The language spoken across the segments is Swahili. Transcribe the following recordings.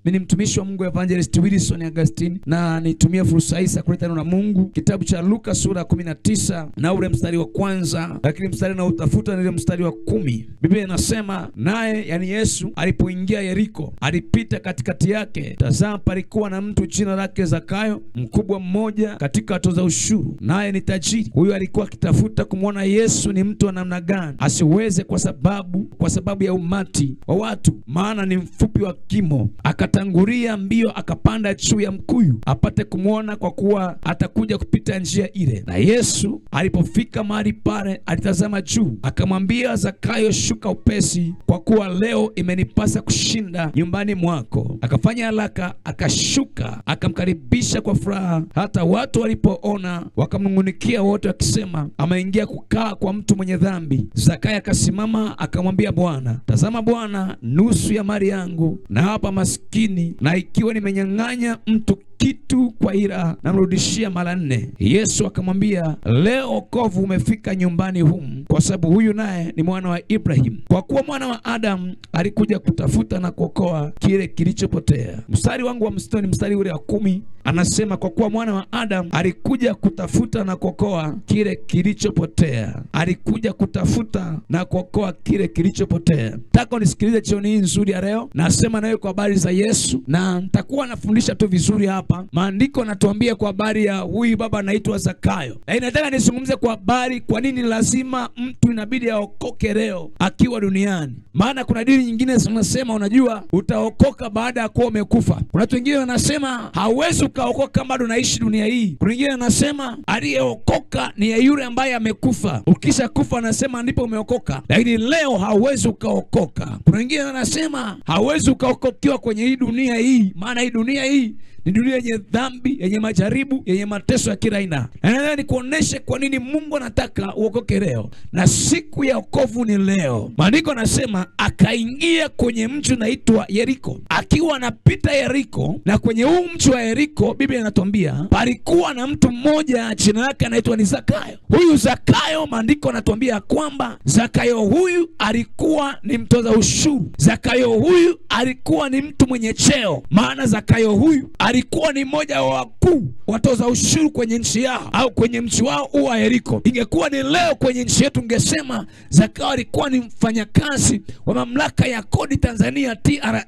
Mimi ni mtumishi wa Mungu Evangelist Wilson Augustine, na nitumia fursa hii kuleta neno la Mungu kitabu cha Luka sura 19 na ule mstari wa kwanza, lakini mstari na utafuta ni mstari wa 10. Biblia inasema, naye yani Yesu alipoingia Yeriko, alipita katikati yake. Tazama, palikuwa na mtu jina lake Zakayo, mkubwa mmoja katika watoza ushuru, naye ni tajiri. Huyo alikuwa akitafuta kumwona Yesu ni mtu wa namna gani, asiweze kwa sababu ya umati wa watu, maana ni mfupi wa kimo. Akatangulia mbio, akapanda juu ya mkuyu apate kumwona, kwa kuwa atakuja kupita njia ile. Na Yesu alipofika mahali pale, alitazama juu, akamwambia Zakayo, shuka upesi, kwa kuwa leo imenipasa kushinda nyumbani mwako. Akafanya haraka, akashuka, akamkaribisha kwa furaha. Hata watu walipoona wakamnung'unikia wote wakisema, ameingia kukaa kwa mtu mwenye dhambi. Zakayo akasimama akamwambia Bwana, tazama Bwana, nusu ya mali yangu na hapa maskini, na ikiwa nimenyang'anya mtu kitu kwa ila, namrudishia mara 4. Yesu akamwambia, leo wokovu umefika nyumbani humu, kwa sababu huyu naye ni mwana wa Ibrahim, kwa kuwa mwana wa Adamu alikuja kutafuta na kuokoa kile kilichopotea. Mstari wangu wa msito ni mstari ule wa 10. Anasema, kwa kuwa mwana wa Adamu alikuja kutafuta na kuokoa kile kilichopotea. Alikuja kutafuta na kuokoa kile kilichopotea. Nataka unisikilize jioni hii nzuri ya leo. Nasema nawe kwa habari za Yesu, na nitakuwa nafundisha tu vizuri hapa. Maandiko yanatuambia kwa habari ya huyu baba anaitwa Zakayo. Na nataka nizungumze kwa habari kwa nini lazima mtu inabidi aokoke leo akiwa duniani. Maana kuna dini nyingine zinasema, unajua, utaokoka baada ya kuwa umekufa. Kuna watu wengine wanasema hauwezi ukaokoka bado unaishi dunia hii. Kuna wengine wanasema aliyeokoka ni yule ambaye amekufa. Ukisha kufa anasema ndipo umeokoka. Lakini leo hauwezi ukaokoka. Kuna wengine wanasema hauwezi ukaokokiwa kwenye hii dunia hii, maana hii dunia hii ni dunia yenye dhambi, yenye majaribu, yenye mateso ya kila aina. Na nataka nikuoneshe kwa nini Mungu anataka uokoke leo, na siku ya wokovu ni leo. Maandiko yanasema akaingia kwenye mji unaitwa Yeriko. Akiwa anapita Yeriko, na kwenye huu mji wa Yeriko Biblia inatuambia palikuwa na mtu mmoja jina lake anaitwa ni Zakayo. Huyu Zakayo, maandiko yanatuambia kwamba Zakayo huyu alikuwa ni mtoza ushuru. Zakayo huyu alikuwa ni mtu mwenye cheo, maana Zakayo huyu alikuwa ni mmoja wa wakuu watoza ushuru kwenye nchi yao, au kwenye mji wao wa Yeriko. Ingekuwa ni leo kwenye nchi yetu ungesema Zakayo alikuwa ni mfanyakazi wa mamlaka ya kodi Tanzania TRA.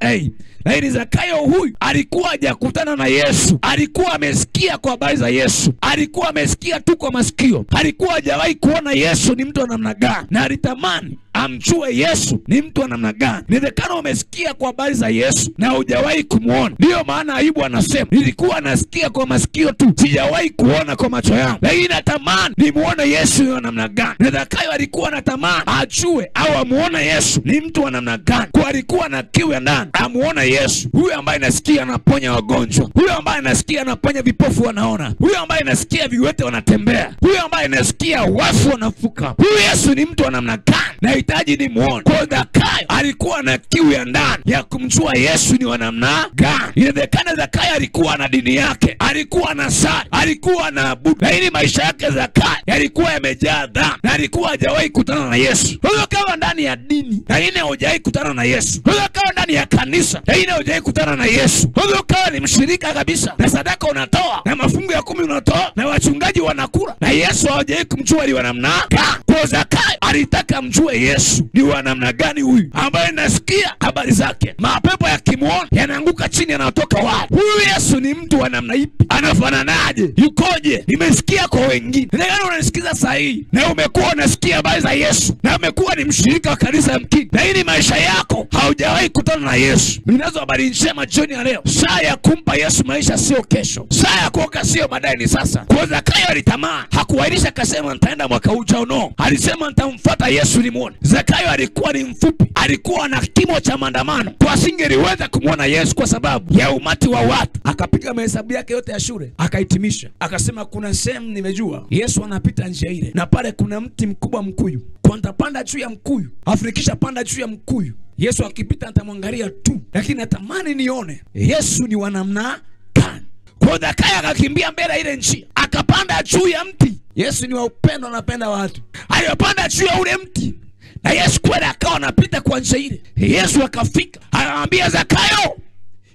Lakini Zakayo huyu alikuwa hajakutana na Yesu. Alikuwa amesikia kwa habari za Yesu. Alikuwa amesikia tu kwa masikio. Alikuwa hajawahi kuona Yesu ni mtu wa namna gani, na alitamani amjue Yesu ni mtu wa namna gani. Inawezekana umesikia kwa habari za Yesu na hujawahi kumuona. Ndio maana Ayubu anasema, nilikuwa nasikia kwa masikio tu, sijawahi kuona kwa macho yangu, lakini natamani nimuone Yesu ni wa namna gani. Na Zakayo alikuwa anatamani ajue au amuone Yesu ni mtu wa namna gani. Kwa alikuwa na kiu ya ndani amuone Yesu, huyu ambaye nasikia anaponya wagonjwa, huyu ambaye nasikia anaponya vipofu wanaona, huyu ambaye nasikia viwete wanatembea, huyu ambaye nasikia wafu wanafuka. Huyu Yesu ni mtu wa namna gani? Nahitaji ni muone. Kwa Zakayo alikuwa na kiu ya ndani ya kumjua Yesu ni wa namna gani. Inawezekana Zakayo alikuwa na dini yake, alikuwa na sala, alikuwa na abudu, lakini maisha yake Zakayo yalikuwa yamejaa dhambi, na alikuwa hajawahi kutana na Yesu. Huyo kawa ndani ya dini, lakini hujawahi kutana na Yesu. Huyo kawa ndani ya kanisa, lakini hujawahi kutana na Yesu. Huyo kawa ni mshirika kabisa, na sadaka unatoa, na mafungu ya 10 unatoa, na wachungaji wanakula, na Yesu hajawahi kumjua ni wa namna gani. Kwa Zakayo alitaka mjue Yesu ni wa namna gani, huyu ambaye nasikia habari zake, mapepo yakimuona yanaanguka chini, yanatoka wapi? Huyu Yesu ni mtu wa namna ipi? Anafananaje? Yukoje? Nimesikia kwa wengine. Ndio unanisikiza saa hii na umekuwa unasikia habari za Yesu, na umekuwa ni mshirika wa kanisa mkini, lakini maisha yako haujawahi kutana na Yesu. Ninazo habari njema jioni ya leo. Saa ya kumpa Yesu maisha sio kesho. Saa ya kuokoka sio baadaye, ni sasa. Kwa Zakayo alitamani, hakuahirisha akasema nitaenda mwaka ujao, no. Alisema nitamfuata Yesu nimuone. Zakayo alikuwa ni mfupi, alikuwa na kimo cha maandamano, kwa asingeliweza kumuona Yesu kwa sababu ya umati wa watu. Akapiga mahesabu yake yote ya shule, akahitimisha, akasema kuna sehemu nimejua Yesu anapita njia ile, na pale kuna mti mkubwa mkuyu. Kwa nitapanda juu ya mkuyu, afikisha panda juu ya mkuyu, Yesu akipita nitamwangalia tu, lakini natamani nione Yesu ni wa namna gani. Kwa Zakayo akakimbia mbele ile njia, akapanda juu ya mti. Yesu ni wa upendo, anapenda watu. Alipanda juu ya ule mti, na Yesu kwenda akawa anapita kwa njia ile. Yesu akafika, anamwambia Zakayo,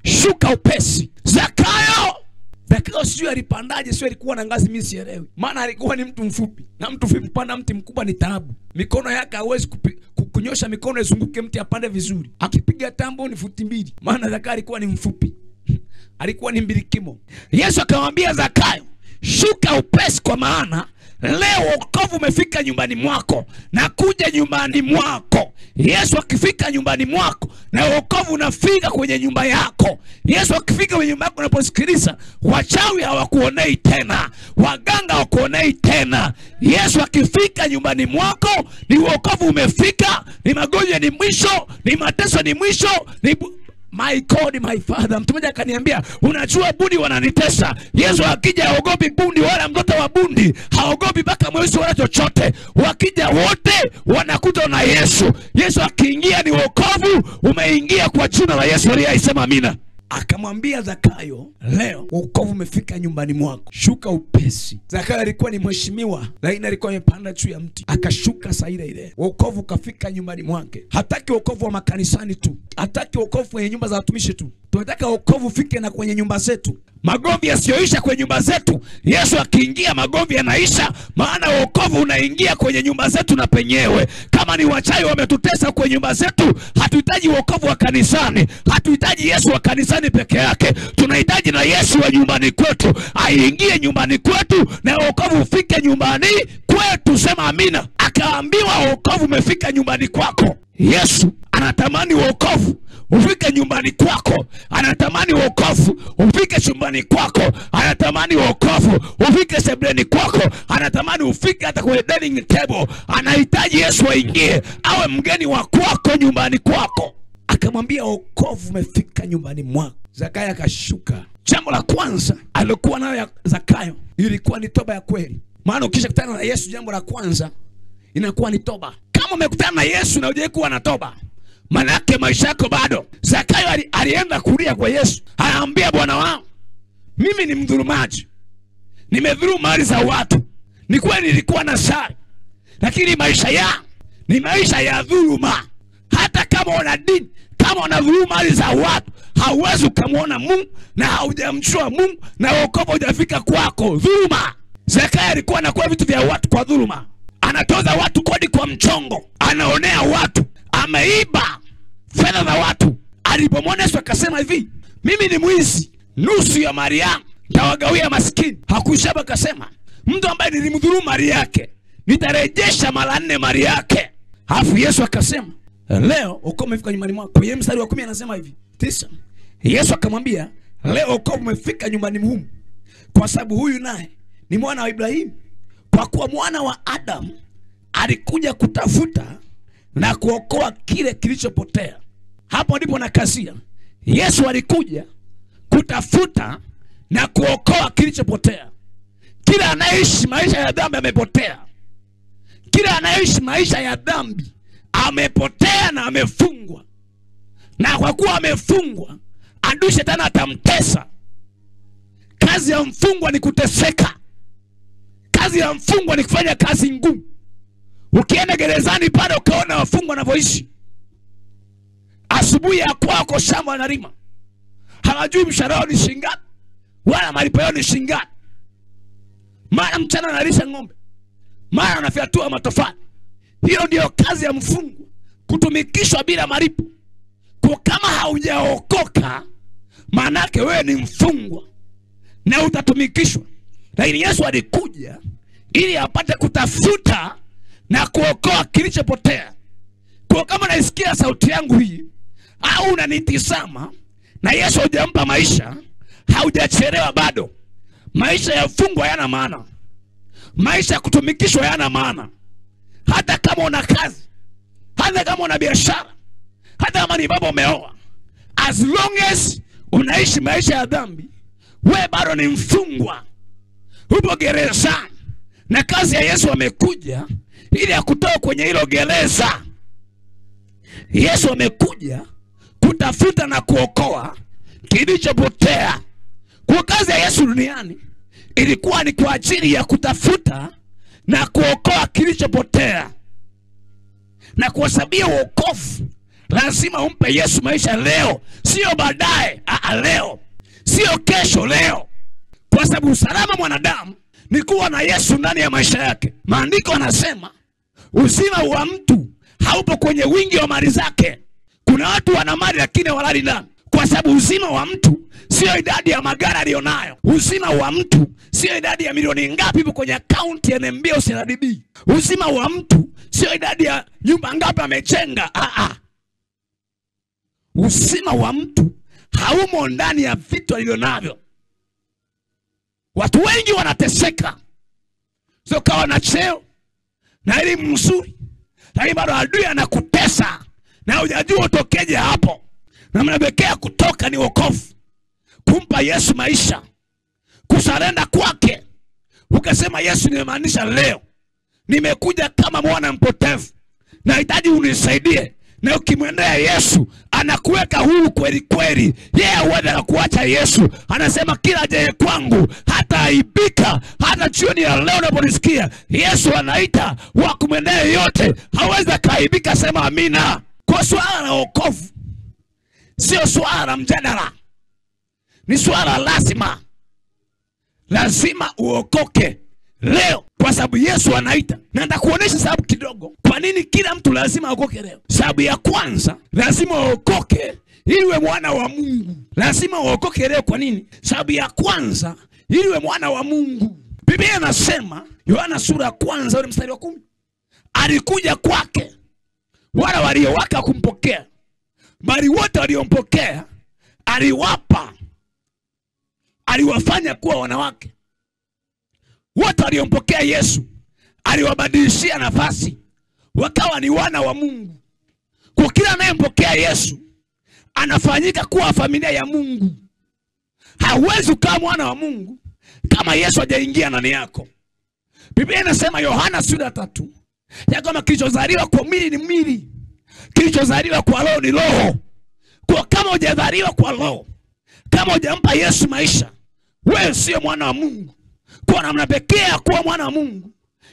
shuka upesi. Zakayo sio alipandaje, sio alikuwa na ngazi, mimi sielewi. Maana alikuwa ni mtu mfupi, na mtu mfupi kupanda mti mkubwa ni taabu. Mikono yake hawezi kunyosha mikono izunguke mti apande vizuri. Akipiga tambo ni futi 2. Maana Zakayo alikuwa ni mfupi. Alikuwa ni mbilikimo. Yesu akamwambia Zakayo, shuka upesi, kwa maana leo wokovu umefika nyumbani mwako. Na kuja nyumbani mwako. Yesu akifika nyumbani mwako, na wokovu unafika kwenye nyumba yako. Yesu akifika kwenye nyumba yako, unaposikiliza, wachawi hawakuonei tena, waganga hawakuonei tena. Yesu akifika nyumbani mwako, ni wokovu umefika, ni magonjwa ni mwisho, ni mateso ni mwisho, ni my God, my Father. Mtu mmoja akaniambia, unajua bundi wananitesa. Yesu akija haogopi bundi wala mtoto wa bundi, haogopi mpaka mweusi wala chochote. Wakija wote wanakuta na Yesu. Yesu akiingia ni wokovu umeingia kwa jina la Yesu. Aliyesema amina. Akamwambia Zakayo, leo wokovu umefika nyumbani mwako, shuka upesi. Zakayo alikuwa ni mheshimiwa, lakini alikuwa amepanda juu ya mti. Akashuka saa ile ile, wokovu kafika nyumbani mwake. Hataki wokovu wa makanisani tu, hataki wokovu kwenye nyumba za watumishi tu. Tunataka wokovu fike na kwenye nyumba zetu. Magomvi yasiyoisha kwenye nyumba zetu, Yesu akiingia magomvi yanaisha. Maana wokovu unaingia kwenye nyumba zetu na penyewe. Kama ni wachawi wametutesa kwenye nyumba zetu, hatuhitaji wokovu wa kanisani. Hatuhitaji Yesu wa kanisani peke yake. Tunahitaji na Yesu wa nyumbani kwetu. Aingie nyumbani kwetu na wokovu ufike nyumbani kwetu. Sema amina. Akaambiwa wokovu umefika nyumbani kwako. Yesu anatamani wokovu ufike nyumbani kwako. Anatamani wokovu ufike chumbani kwako. Anatamani wokovu ufike sebuleni kwako. Anatamani ufike hata kwenye dining table. Anahitaji Yesu aingie, awe mgeni wa kwako nyumbani kwako. Akamwambia wokovu umefika nyumbani mwako. Zakayo akashuka. Jambo la kwanza alikuwa nayo Zakayo ilikuwa ni toba ya kweli. Maana ukishakutana na Yesu, jambo la kwanza inakuwa ni toba. Kama umekutana na Yesu na hujawahi kuwa na toba, maana yake maisha yako bado. Zakayo alienda kulia kwa Yesu. Anaambia, Bwana wangu, mimi ni mdhulumaji. Nimedhulumu mali za watu. Ni kweli nilikuwa na sari, lakini maisha yangu ni maisha ya dhuluma. Hata kama una dini, kama unadhulumu mali za watu, hauwezi kumuona Mungu na haujamjua Mungu na wokovu hujafika kwako. Dhuluma. Zakayo alikuwa anakuwa vitu vya watu kwa dhuluma. Anatoza watu kodi kwa mchongo. Anaonea watu. Ameiba fedha za watu. Alipomwona Yesu akasema hivi, mimi ni mwizi, nusu ya mali yangu nitawagawia maskini. Hakushaba, akasema mtu ambaye nilimdhulumu mali yake nitarejesha mara 4 mali yake. Alafu Yesu akasema, leo wokovu umefika nyumbani mwako. Kwenye mstari wa 10 anasema hivi, 9. Yesu akamwambia, leo wokovu umefika nyumbani humu, kwa sababu huyu naye ni mwana wa Ibrahimu. Kwa kuwa mwana wa Adamu alikuja kutafuta na kuokoa kile kilichopotea. Hapo ndipo nakazia. Yesu alikuja kutafuta na kuokoa kilichopotea. Kila anaishi maisha ya dhambi amepotea. Kila anaishi maisha ya dhambi amepotea na amefungwa. Na kwa kuwa amefungwa, adui shetani atamtesa. Kazi ya mfungwa ni kuteseka. Kazi ya mfungwa ni kufanya kazi ngumu. Ukienda gerezani pale ukaona wafungwa wanavyoishi, asubuhi ya kwako shamba wanalima, hawajui mshahara wao ni shilingi ngapi wala malipo yao ni shilingi ngapi. Mara mchana analisha ng'ombe, mara anafyatua matofali. Hiyo ndio kazi ya mfungwa, kutumikishwa bila malipo. Kwa kama haujaokoka, maana yake wewe ni mfungwa na utatumikishwa. Lakini Yesu alikuja ili apate kutafuta na kuokoa kilichopotea. Kwa kama naisikia sauti yangu hii au unanitizama na Yesu hujampa maisha, haujachelewa bado. Maisha ya mfungwa hayana maana. Maisha ya kutumikishwa hayana maana. Hata kama una kazi, hata kama una biashara, hata kama ni baba umeoa, as long as unaishi maisha ya dhambi, wewe bado ni mfungwa. Upo gerezani. Na kazi ya Yesu amekuja ili akutoe kwenye hilo gereza. Yesu amekuja kutafuta na kuokoa kilichopotea. Kwa kazi ya Yesu duniani ilikuwa ni kwa ajili ya kutafuta na kuokoa kilichopotea. Na kwa sababu wokovu Lazima umpe Yesu maisha leo, sio baadaye. Leo, sio kesho, leo. Kwa sababu usalama mwanadamu ni kuwa na Yesu ndani ya maisha yake. Maandiko yanasema uzima wa mtu haupo kwenye wingi wa mali zake. Kuna watu wana mali lakini walali ndani. Kwa sababu uzima wa mtu sio idadi ya magari alionayo. Uzima wa mtu sio idadi ya milioni ngapi ipo kwenye account ya NMB au CRDB. Uzima wa mtu sio idadi ya nyumba ngapi amejenga. Uzima wa mtu haumo ndani ya vitu alionavyo. Watu wengi wanateseka, sio kawa na cheo na elimu nzuri, lakini bado adui anakutesa na hujajua utokeje hapo. Na mnabekea kutoka ni wokovu, kumpa Yesu maisha, kusarenda kwake. Ukasema Yesu, nimemaanisha leo nimekuja kama mwana mpotevu, nahitaji unisaidie. Na ukimwendea Yesu anakuweka huru kweli kweli. Yeye huweza kuacha. Yesu anasema kila ajaye kwangu hata aibika. Hata jioni ya leo unaponisikia Yesu anaita wa kumwendea yote, hawezi kaibika. Sema amina. Kwa swala la wokovu sio swala la mjadala, ni swala lazima. Lazima uokoke leo kwa sababu Yesu anaita. Na nitakuonesha sababu kidogo kwa nini kila mtu lazima aokoke leo. Sababu ya kwanza, lazima uokoke ili uwe mwana wa Mungu. Lazima uokoke leo. Kwa nini? Sababu ya kwanza, ili uwe mwana wa Mungu. Biblia inasema Yohana sura ya 1 ule mstari wa 10, alikuja kwake wala walio wake kumpokea, bali wote waliompokea aliwapa, aliwafanya kuwa wanawake. Wote waliompokea Yesu aliwabadilishia nafasi, wakawa ni wana wa Mungu. Kwa kila anayempokea Yesu anafanyika kuwa familia ya Mungu. Hauwezi kuwa mwana wa Mungu kama Yesu hajaingia ndani yako. Biblia inasema Yohana sura 3 ya kwamba kilichozaliwa kwa mwili ni mwili, kilichozaliwa kwa roho ni roho. Kwa kama hujazaliwa kwa roho, kama hujampa Yesu maisha, wewe sio mwana wa Mungu. Kwa namna pekee kuwa mwana wa Mungu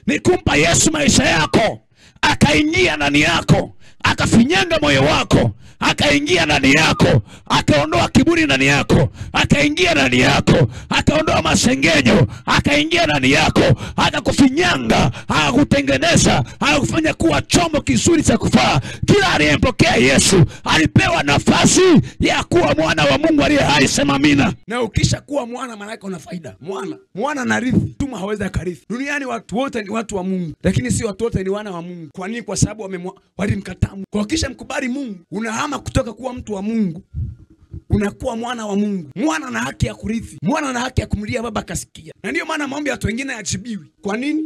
ni kumpa Yesu maisha yako, akaingia ndani yako, akafinyanga moyo wako, akaingia ndani yako, akaondoa kiburi ndani yako, akaingia ndani yako, akaondoa masengenyo, akaingia ndani yako, akakufinyanga, akakutengeneza, akakufanya kuwa chombo kizuri cha kufaa. Kila aliyempokea Yesu alipewa nafasi ya kuwa mwana wa Mungu aliye hai. Sema amina. Na ukisha kuwa mwana, maana yake una faida. Mwana anarithi, mtu hawezi akarithi. Duniani watu wote ni watu wa Mungu, lakini si watu wote ni wana wa Mungu. Kwa nini? Kwa sababu walimkataa Mungu. Kwa kisha mkubali Mungu, unahama kutoka kuwa mtu wa Mungu, unakuwa mwana wa Mungu. Mwana na haki ya kurithi, mwana na haki ya kumlia baba kasikia. Na ndio maana maombi ya watu wengine hayajibiwi. Kwa nini?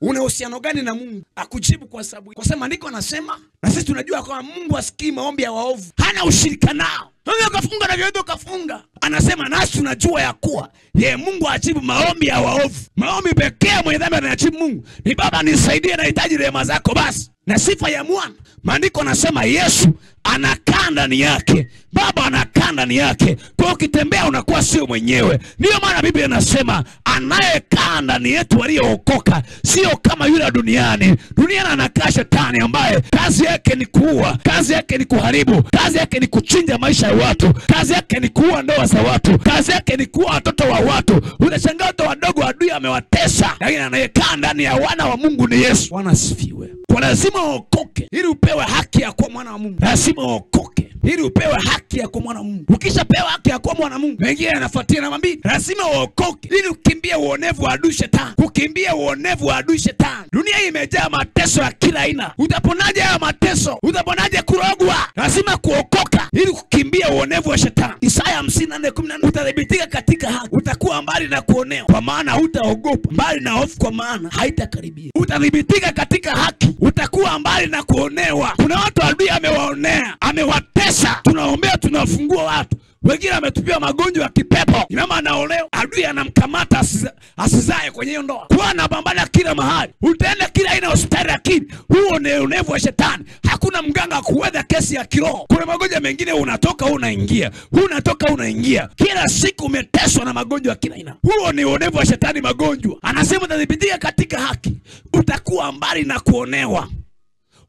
Una uhusiano gani na Mungu? Akujibu kwa sababu maandiko anasema, na sisi tunajua kwa Mungu asikii maombi ya waovu, hana ushirika nao. Wewe kafunga na wewe kafunga. Anasema nasi tunajua ya kuwa yeye Mungu ajibu maombi ya waovu. Maombi pekee mwenye dhambi anajibu Mungu ni baba, nisaidie, nahitaji rehema zako basi. Na sifa ya mwana, maandiko anasema Yesu anakaa ndani yake, baba anakaa ndani yake. Kwa ukitembea unakuwa sio mwenyewe. Ndio maana Biblia inasema anayekaa ndani yetu waliookoka sio kama yule duniani. Duniani anakaa shetani ambaye kazi yake ni kuua, kazi yake ni kuharibu, kazi yake ni kuchinja maisha ya watu, kazi yake ni kuua ndoa za watu, kazi yake ni kuua watoto wa watu. Unashangaa watoto wadogo adui amewatesa, lakini anayekaa ndani ya wana wa Mungu ni Yesu. Bwana asifiwe. Kwa lazima uokoke ili upewe haki ya kuwa mwana wa Mungu. Lazima uokoke ili upewe haki ya kuwa mwana wa Mungu. Ukishapewa haki ya kuwa mwana wa Mungu, wengine yanafuatia namba 2. Lazima uokoke ili ukimbie uonevu wa adui shetani. Kukimbia uonevu wa adui shetani. Dunia hii imejaa mateso ya kila aina. Utaponaje haya mateso? Utaponaje kurogwa? Lazima kuokoka ili kukimbia uonevu wa shetani. Isaya 54:14, utadhibitika katika haki, utakuwa mbali na kuonewa, kwa maana hutaogopa, mbali na hofu, kwa maana haitakaribia. Utadhibitika katika haki, utakuwa mbali na kuonewa. Kuna watu adui amewaonea, amewatesa, tunaombea, tunafungua watu. Wengine ametupiwa magonjwa ya kipepo, mama anaolewa, adui anamkamata asizae kwenye hiyo ndoa. Kwa anapambana kila mahali, utaenda kila aina hospitali, lakini huo ni uonevu wa shetani. Hakuna mganga kuweza kesi ya kiroho. Kuna magonjwa mengine unatoka unaingia, unatoka unaingia, kila siku umeteswa na magonjwa kila aina. Huo ni uonevu wa shetani. Magonjwa anasema utadhibitika katika haki, utakuwa mbali na kuonewa.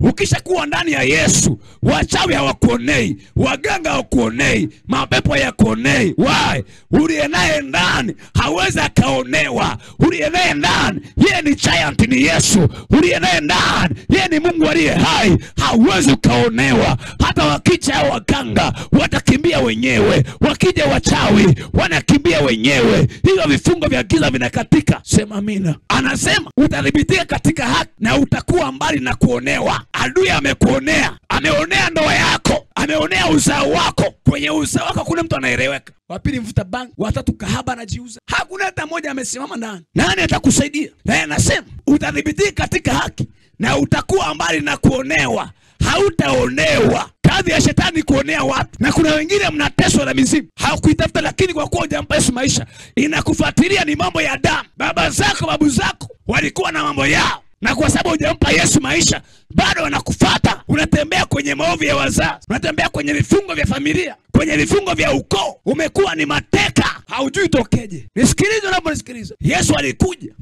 Ukishakuwa ndani ya Yesu, wachawi hawakuonei, waganga hawakuonei, mapepo hayakuonei. Why? Uliye naye ndani hawezi akaonewa. Uliye naye ndani, yeye ni giant, ni Yesu. Uliye naye ndani, yeye ni Mungu aliye hai, hawezi ukaonewa. Hata wakija waganga watakimbia wenyewe, wakija wachawi wanakimbia wenyewe. Hivyo vifungo vya giza vinakatika. Sema amina. Anasema utadhibitika katika haki na utakuwa mbali na kuonewa. Adui amekuonea, ameonea ndoa yako, ameonea uzao wako. Kwenye uzao wako kuna mtu anaeleweka. Wa pili mvuta bangi, wa tatu kahaba anajiuza. Hakuna hata mmoja amesimama ndani. Nani atakusaidia? Na anasema utadhibitika katika haki na utakuwa mbali na kuonewa. Hautaonewa. Kazi ya shetani kuonea watu. Na kuna wengine mnateswa na mizimu, haukuitafuta, lakini kwa kuwa hujampa Yesu maisha inakufuatilia. Ni mambo ya damu. Baba zako, babu zako walikuwa na mambo yao, na kwa sababu hujampa Yesu maisha bado wanakufuata. Unatembea kwenye maovu ya wazazi, unatembea kwenye vifungo vya familia, kwenye vifungo vya ukoo. Umekuwa ni mateka, haujui tokeje. Nisikilize unaponisikiliza. Yesu alikuja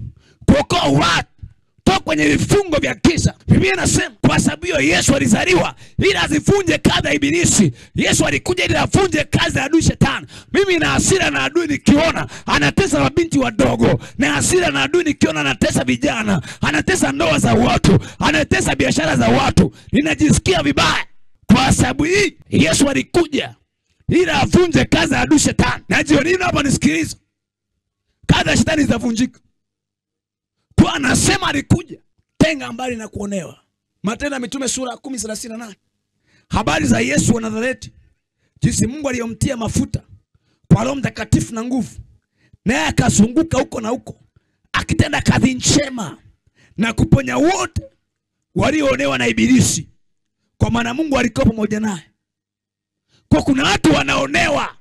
kuokoa watu toka kwenye vifungo vya giza. Biblia inasema kwa sababu hiyo Yesu alizaliwa ili azivunje kazi ya ibilisi. Yesu alikuja ili avunje kazi ya adui shetani. Mimi na hasira na adui nikiona anatesa mabinti wadogo, na hasira na adui nikiona anatesa vijana, anatesa ndoa za watu, anatesa biashara za watu, ninajisikia vibaya. Kwa sababu hii Yesu alikuja ili avunje kazi ya adui shetani. Na jioni hapa nisikilize, kazi ya shetani zitavunjika. Kwa anasema alikuja tenga mbali na kuonewa. Matendo ya Mitume sura 10:38. Habari za Yesu wa Nazareti, jinsi Mungu aliyomtia mafuta kwa Roho Mtakatifu na nguvu, naye akazunguka huko na huko akitenda kazi njema na kuponya wote walioonewa na ibilisi, kwa maana Mungu alikuwa pamoja naye. Kwa kuna watu wanaonewa.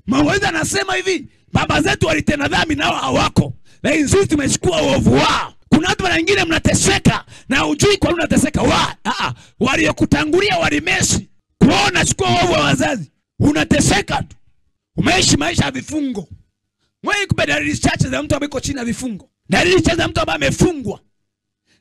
Maweza anasema hivi, baba zetu walitenda dhambi nao hawako, lakini sisi tumechukua uovu wao. Kuna watu wengine mnateseka na hujui kwa nini unateseka. Waliokutangulia walimesi kuona chukua uovu wa wazazi. Unateseka tu. Umeishi maisha ya vifungo. Mwenye kupe dalili chache za mtu ambaye yuko chini ya vifungo. Dalili chache za mtu ambaye amefungwa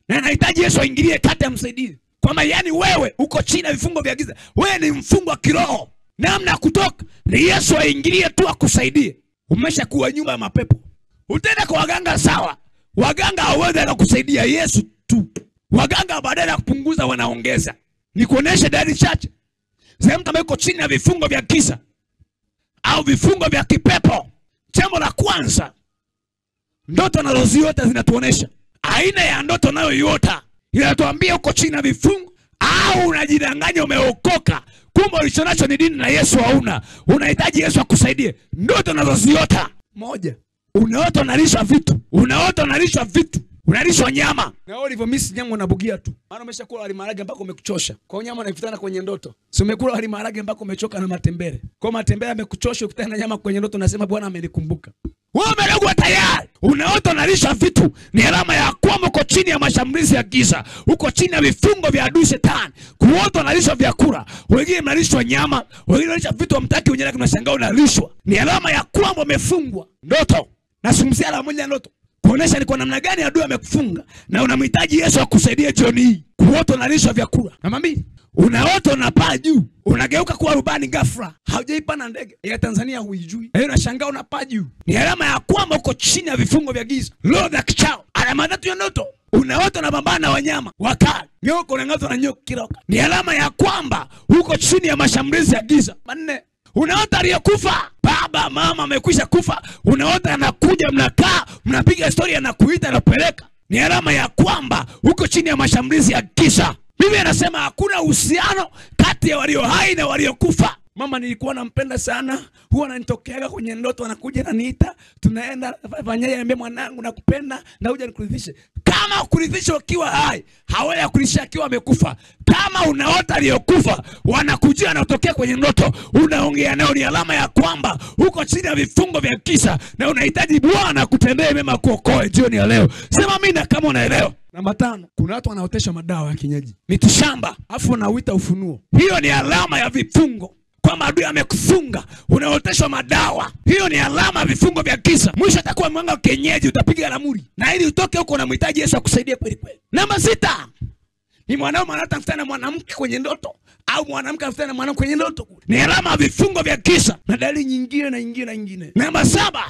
na anahitaji Yesu aingilie kati amsaidie. Kwamba yani wewe uko chini ya vifungo vya giza. Wewe ni mfungwa kiroho. Namna kutoka ni Yesu aingilie tu akusaidie. Umeshakuwa nyumba ya mapepo. Utaenda kwa waganga sawa. Waganga hawawezi kukusaidia, Yesu tu. Waganga badala ya kupunguza wanaongeza. Nikuoneshe dalili chache za mtu ambaye yuko chini ya vifungo vya giza au vifungo vya kipepo. Jambo la kwanza, ndoto unazoziota zinatuonesha aina ya ndoto unayoiota. Inatuambia uko chini ya vifungo au unajidanganya umeokoka, kumbe ulichonacho ni dini na Yesu hauna. Unahitaji Yesu akusaidie. Ndoto unazoziota: moja, unaota unalishwa vitu. Unaota unalishwa vitu. Unalishwa nyama. Na wewe ulivyomisi nyama unabugia tu. Maana umeshakula wali maharage mpaka umekuchosha. Kwa nyama unaikutana kwenye ndoto. Si umekula wali maharage mpaka umechoka na matembele. Kwa matembele yamekuchosha, ukutana na nyama kwenye ndoto unasema Bwana amenikumbuka. Wewe umerogwa tayari. Unaota unalishwa vitu. Ni alama ya kwamba uko chini ya mashambulizi ya giza. Uko chini ya vifungo vya adui shetani. Kuota unalishwa vyakula. Wengine mnalishwa nyama, wengine wanalishwa vitu hamtaki wenyewe, unashangaa unalishwa. Ni alama ya kwamba umefungwa. Ndoto. Nasumzia alama moja ndoto. Kuonesha ni kwa namna gani adui amekufunga na unamhitaji Yesu akusaidie jioni hii. Kuota unalishwa vyakula. Namba 2, unaota unapaa juu. Unageuka kuwa rubani ghafla. Haujaipanda ndege ya Tanzania huijui. Na unashangaa unapaa juu. Ni alama ya kwamba uko chini ya vifungo vya giza. Roho za kichawi. Alama tatu ya ndoto. Unaota unapambana na wanyama wakali. Nyoka unang'atwa na nyoka kiroka. Ni alama ya kwamba uko chini ya mashambulizi ya giza. 4, unaota aliyekufa. Baba mama amekwisha kufa. Unaota anakuja, mnakaa mnapiga historia na kuita na kupeleka. Ni alama ya kwamba uko chini ya mashambulizi ya giza. Biblia inasema hakuna uhusiano kati ya walio hai na waliokufa. Mama nilikuwa nampenda sana, huwa ananitokeaga kwenye ndoto, anakuja ananiita, tunaenda fanyaje, niambie mwanangu nakupenda na huja nikuridhishe. Kama ukuridhisha ukiwa hai, hawaya kuridhisha akiwa amekufa. Kama unaota aliyokufa, wanakujia na utokea kwenye ndoto, unaongea nao, ni alama ya kwamba uko chini ya vifungo vya giza na unahitaji Bwana kutendee mema kuokoe jioni ya leo. Sema amina kama unaelewa. Namba 5, kuna watu wanaotesha madawa ya kienyeji. Mitishamba, afu wanauita ufunuo. Hiyo ni alama ya vifungo. Kwamba adui amekufunga, unaoteshwa madawa. Hiyo ni alama ya vifungo vya giza. Mwisho atakuwa mwanga wa kienyeji, utapiga ramuri. Na ili utoke huko unamhitaji Yesu akusaidie kweli kweli. Namba 6, Ni mwanaume anatafuta na mwanamke kwenye ndoto, au mwanamke anatafuta na mwanamke kwenye ndoto. Ni alama ya vifungo vya kisa na dalili nyingine na nyingine. Namba 7,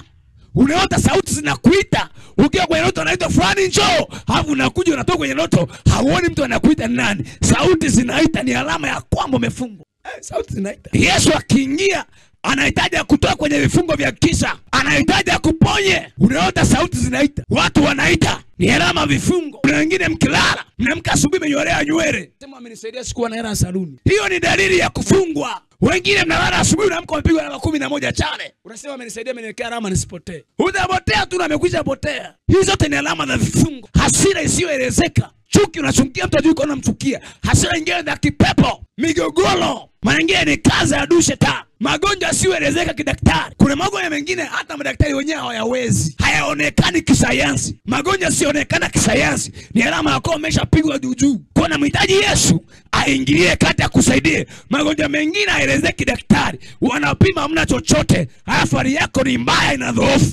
unaota sauti zinakuita. Ukiwa kwenye ndoto anaitwa fulani njoo, hapo unakuja unatoka kwenye ndoto, hauoni mtu anakuita ni nani. Sauti zinaita, ni alama ya kwamba umefungwa. Sauti zinaita. Yesu akiingia anahitaji kutoa kwenye vifungo vya kisa, anahitaji kuponye. Unaota sauti zinaita, watu wanaita, ni alama vifungo. Kuna wengine mkilala, mnamka asubuhi mmenyolea nywele, sema amenisaidia sikuwa na hela saluni. Hiyo ni dalili ya kufungwa. Wengine mnalala asubuhi mnaamka mpigwa alama 11 chale, unasema amenisaidia, ameniwekea alama nisipotee. Utapotea tu na amekwisha potea. Hizo zote ni alama za vifungo. Hasira isiyoelezeka, chuki, unachunkia mtu ajui kwa unamchukia. Hasira nyingine za kipepo, migogoro, mengine ni kazi ya adui shetani. Magonjwa yasiyoelezeka kidaktari. Kuna magonjwa mengine hata madaktari wenyewe hawayawezi, hayaonekani kisayansi. Magonjwa yasiyoonekana kisayansi ni alama ya kwamba umeshapigwa juu. Kwa na mhitaji Yesu aingilie kati akusaidie. Magonjwa mengine hayaelezeki kidaktari, wanapima hamna chochote, hali yako ni mbaya, ina dhoofu.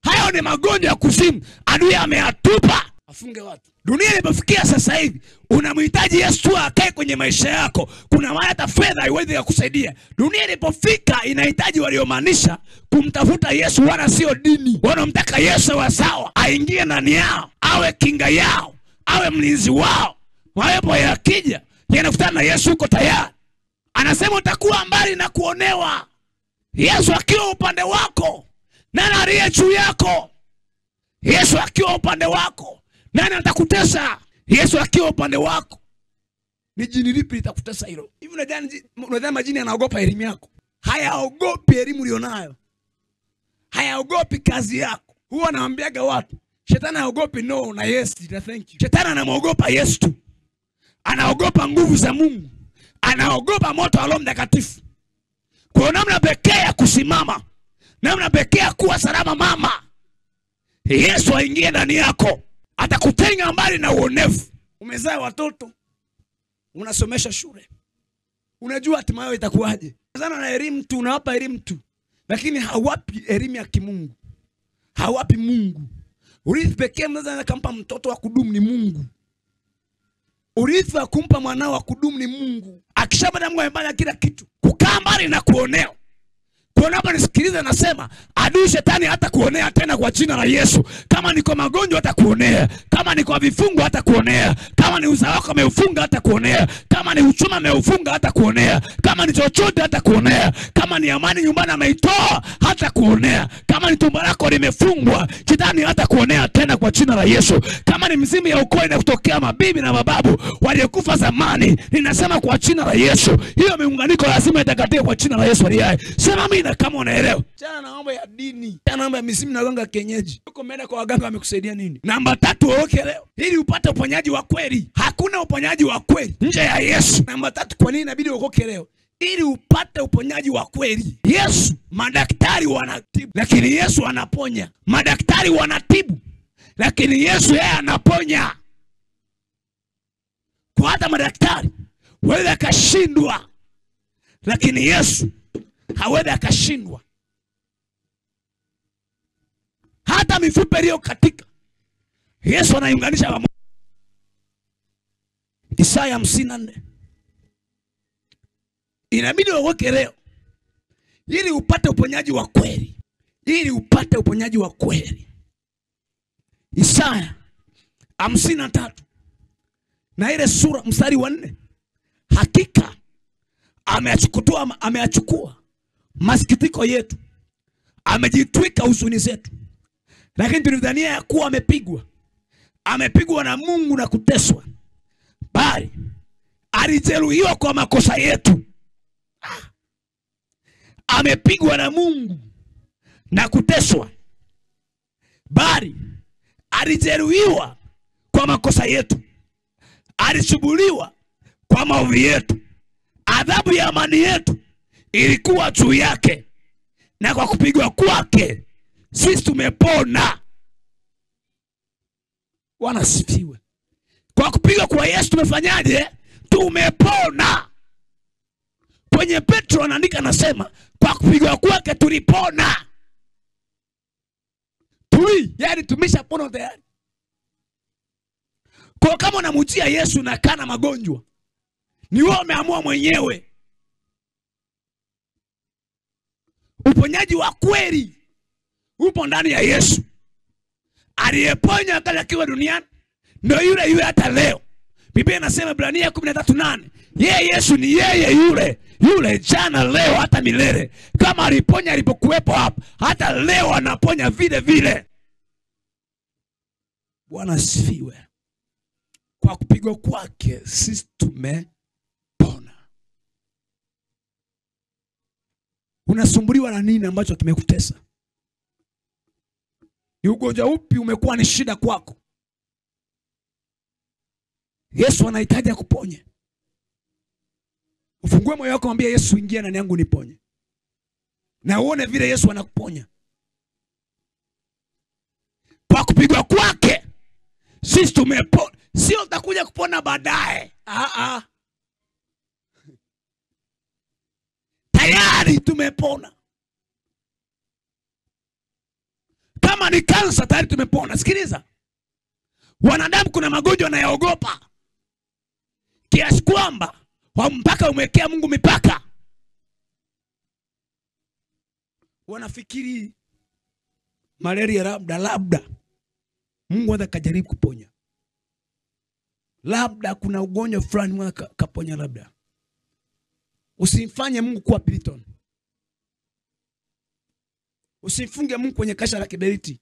Hayo ni magonjwa ya kuzimu, adui ameyatupa. Afunge watu. Dunia ilipofikia sasa hivi, unamhitaji Yesu akae kwenye maisha yako. Kuna maana hata fedha haiwezi kukusaidia. Dunia ilipofika inahitaji waliomaanisha kumtafuta Yesu, wala sio dini. Wanamtaka Yesu wa sawa, aingie ndani yao, awe kinga yao, awe mlinzi wao. Waepo yakija, yanakutana na Yesu uko tayari. Anasema utakuwa mbali na kuonewa. Yesu akiwa upande wako, nani aliye juu yako? Yesu akiwa upande wako, nani atakutesa? Yesu akiwa upande wako, ni jini lipi litakutesa hilo? Hivi unadhani majini yanaogopa elimu yako? Hayaogopi elimu ulionayo. Hayaogopi kazi yako. Huwa naambiaga watu, shetani haogopi no na yes, thank you. Shetani anamuogopa Yesu tu. Anaogopa nguvu za Mungu. Anaogopa moto wa Roho Mtakatifu. Kwa namna pekee ya kusimama, namna pekee ya kuwa salama mama, Yesu aingie ndani yako. Atakutenga mbali na uonevu. Umezaa watoto, unasomesha shule, unajua hatima yao itakuwaje. Sana na elimu tu, unawapa elimu tu, lakini hawapi elimu ya kimungu. Hawapi Mungu. Urithi pekee mnaweza kumpa mtoto wa kudumu ni Mungu. Urithi wa kumpa mwanao wa kudumu ni Mungu. Akishabada Mungu amefanya kila kitu. Kukaa mbali na kuonea. Kwa hapa nisikilize, nasema adui shetani hata kuonea tena kwa jina la Yesu. Kama ni kwa magonjwa hata kuonea, kama ni kwa vifungo hata kuonea, kama ni uzao wako ameufunga hata kuonea, kama ni uchuma ameufunga hata kuonea, kama ni chochote hata kuonea, kama ni amani nyumbani ameitoa hata kuonea, kama ni tumbo lako limefungwa shetani hata kuonea tena kwa jina la Yesu. Kama ni mzimu ya ukoo inakutokea mabibi na mababu waliokufa zamani, ninasema kwa jina la Yesu, hiyo miunganiko lazima itakatie kwa jina la Yesu aliye. Sema mimi kama unaelewa. Chana na mambo ya dini, chana na mambo ya misimu na waganga kienyeji. Uko umeenda kwa waganga wamekusaidia nini? Namba 3, oke leo ili upate uponyaji wa kweli. Hakuna uponyaji wa kweli nje ya Yesu. Namba 3, kwa nini inabidi uokoke leo? Ili upate uponyaji wa kweli. Yesu, madaktari wanatibu, lakini Yesu anaponya. Madaktari wanatibu, lakini Yesu yeye anaponya. Kwa hata madaktari waweza akashindwa, lakini Yesu hawezi akashindwa. Hata mifupa iliyo katika, Yesu anaiunganisha pamoja. Isaya 54. Inabidi uokoke leo ili upate uponyaji wa kweli. Ili upate uponyaji wa kweli. Isaya 53 na ile sura mstari wa 4. Hakika ameachukua masikitiko yetu, amejitwika huzuni zetu. Lakini tulidhania ya kuwa amepigwa na Mungu na kuteswa, bali alijeruhiwa kwa makosa yetu. Amepigwa na Mungu na kuteswa, bali alijeruhiwa kwa makosa yetu, alisulubiwa kwa maovu yetu. Adhabu ya amani yetu ilikuwa juu yake, na kwa kupigwa kwake sisi tumepona. Bwana sifiwe. Kwa kupigwa kwa Yesu tumefanyaje? Tumepona. Kwenye Petro anaandika anasema kwa kupigwa kwake tulipona. Yani tumeshapona tayari. Kwa kama unamjia Yesu na kana magonjwa, ni wewe umeamua mwenyewe. Uponyaji wa kweli upo ndani ya Yesu. Aliyeponya wakati akiwa duniani ndio yule hata leo. Biblia inasema Ibrania 13:8, yeye Yesu ni yeye yule jana leo hata milele. Kama aliponya alipokuwepo hapa, hata leo anaponya vile vile. Bwana asifiwe. Kwa kupigwa kwake sisi tumepona. Unasumbuliwa na nini ambacho kimekutesa? Ni ugonjwa upi umekuwa ni shida kwako? Yesu anahitaji kuponye. Ufungue moyo wako, mwambie Yesu, ingia ndani yangu niponye. Na uone vile Yesu anakuponya. Kwa kupigwa kwake sisi tumepona. Sio utakuja kupona baadaye. Tayari tumepona. Kama ni kansa tayari tumepona. Sikiliza. Wanadamu kuna magonjwa wanayaogopa, kiasi kwamba mpaka umwekea Mungu mipaka. Wanafikiri malaria labda Mungu hata kajaribu kuponya. Labda kuna ugonjwa fulani Mungu kaponya labda. Usimfanye Mungu kuwa Piliton. Usifunge Mungu kwenye kasha la kiberiti.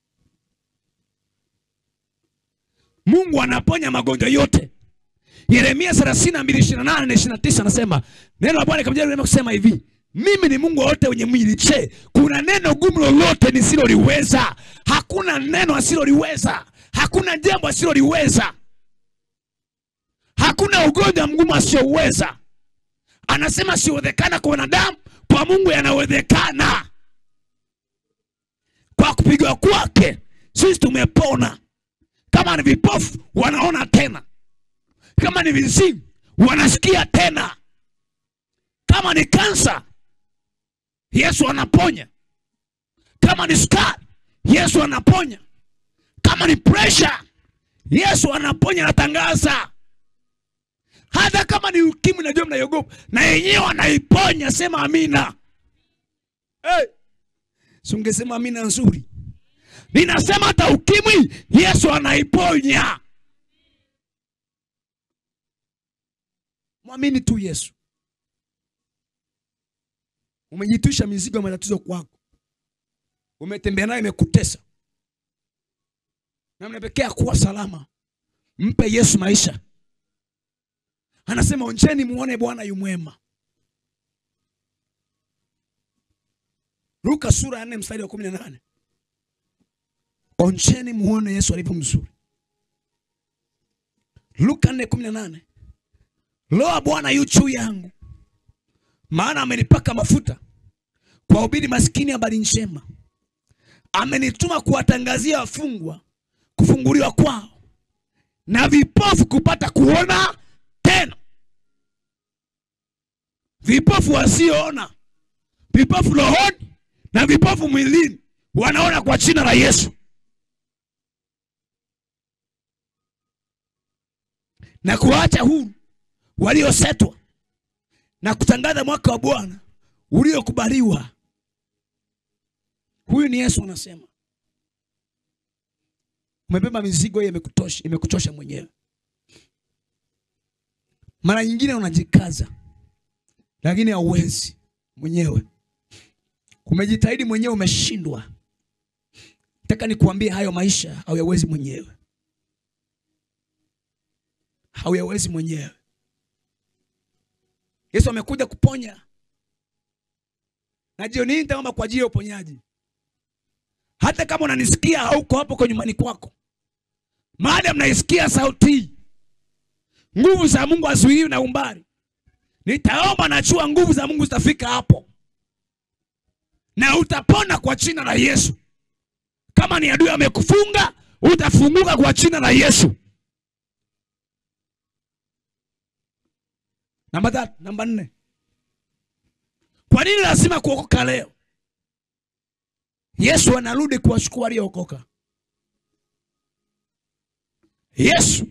Mungu anaponya magonjwa yote. Yeremia 32:28-29 anasema, neno la Bwana likamjia Yeremia kusema hivi, mimi ni Mungu wote wenye mwili. Je, kuna neno gumu lolote nisiloliweza? Hakuna neno asiloliweza. Hakuna jambo asiloliweza. Hakuna ugonjwa mgumu asioweza. Anasema siwezekana kwa wanadamu, kwa Mungu yanawezekana. Kwa kupigwa kwake sisi tumepona. Kama ni vipofu wanaona tena. Kama ni viziwi wanasikia tena. Kama ni kansa Yesu anaponya. Kama ni sukari Yesu anaponya. Kama ni pressure Yesu anaponya. Natangaza. Hata kama ni ukimwi, najua mnaiogopa, na yenyewe anaiponya. Sema amina. Sungesema amina nzuri. Ninasema hata ukimwi Yesu anaiponya. Muamini tu Yesu. Umejitwisha mizigo ya matatizo kwako. Umetembea nayo imekutesa. Na mnapekea kuwa salama. Mpe Yesu maisha. Anasema onjeni muone Bwana yu mwema. Luka sura 4:18. Onjeni muone Yesu alivyo mzuri. Luka 4:18. Roho Bwana yu juu yangu, maana amenipaka mafuta kuwahubiri maskini habari njema. Amenituma kuwatangazia wafungwa kufunguliwa kwao, na vipofu kupata kuona tena. Vipofu wasioona, vipofu rohoni na vipofu mwilini wanaona kwa jina la Yesu. Na kuacha huru waliosetwa, na kutangaza mwaka wa Bwana uliokubaliwa. Huyu ni Yesu anasema. Umebeba mizigo hiyo imekuchosha mwenyewe. Mara nyingine unajikaza lakini hauwezi mwenyewe. Umejitahidi mwenyewe umeshindwa. Nataka nikuambie hayo maisha hauyawezi mwenyewe. Hauyawezi mwenyewe. Yesu amekuja kuponya. Na jioni hii nitaomba kwa ajili ya uponyaji. Hata kama unanisikia hauko hapo kwa nyumbani kwako, maadamu naisikia sauti, nguvu za Mungu hazizuiliwi na umbali. Nitaomba, najua nguvu za Mungu zitafika hapo. Na utapona kwa jina la Yesu. Kama ni adui amekufunga, utafunguka kwa jina la Yesu. Namba 4. Kwa nini lazima kuokoka leo? Yesu anarudi kuwachukua waliookoka. Yesu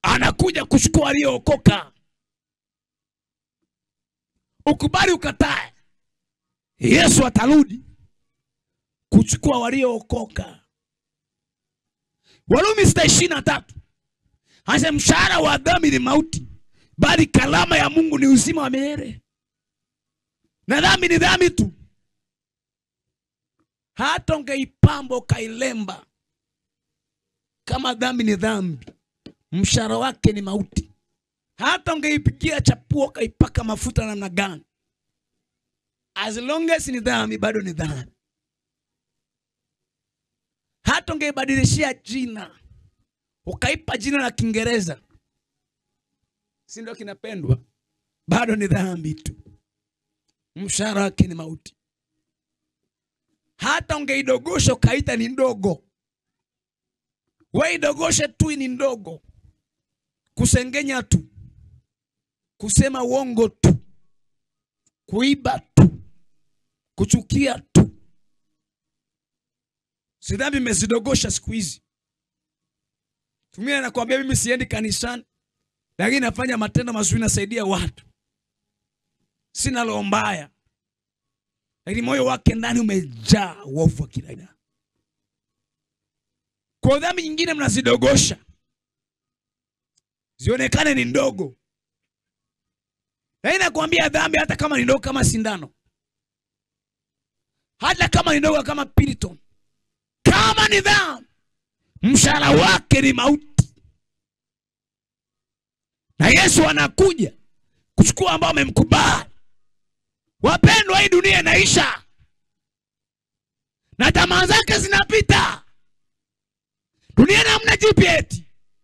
anakuja kuchukua waliookoka. Ukubali ukatae, Yesu atarudi kuchukua waliookoka. Warumi 6:23 anasema mshahara wa dhambi ni mauti, bali kalama ya Mungu ni uzima wa milele. Na dhambi ni dhambi tu. Hata ungeipamba ukailemba, kama dhambi ni dhambi, mshahara wake ni mauti. Hata ungeipikia chapuo ukaipaka mafuta namna gani, as long as ni dhambi, bado ni dhambi. Hata ungeibadilishia jina, ukaipa jina la Kiingereza, si ndio kinapendwa, bado ni dhambi tu. Mshahara wake ni mauti. Hata ungeidogosha ukaita ni ndogo, wewe idogoshe tu ni ndogo. Kusengenya tu, kusema uongo tu, kuiba tu, kuchukia tu, si dhambi mezidogosha siku hizi. Tumia nakwambia mimi siendi kanisani, lakini nafanya matendo mazuri, nasaidia watu. Sina roho mbaya, lakini moyo wake ndani umejaa uovu wa kila aina. Kwa dhambi nyingine mnazidogosha zionekane ni ndogo. Lakini nakwambia dhambi hata kama ni ndogo kama sindano, hata kama ni ndogo kama piriton, kama ni dhambi, mshahara wake ni mauti. Na Yesu anakuja kuchukua ambao wamemkubali. Wapendwa, hii dunia inaisha na tamaa zake zinapita. Dunia hamna jipya eti.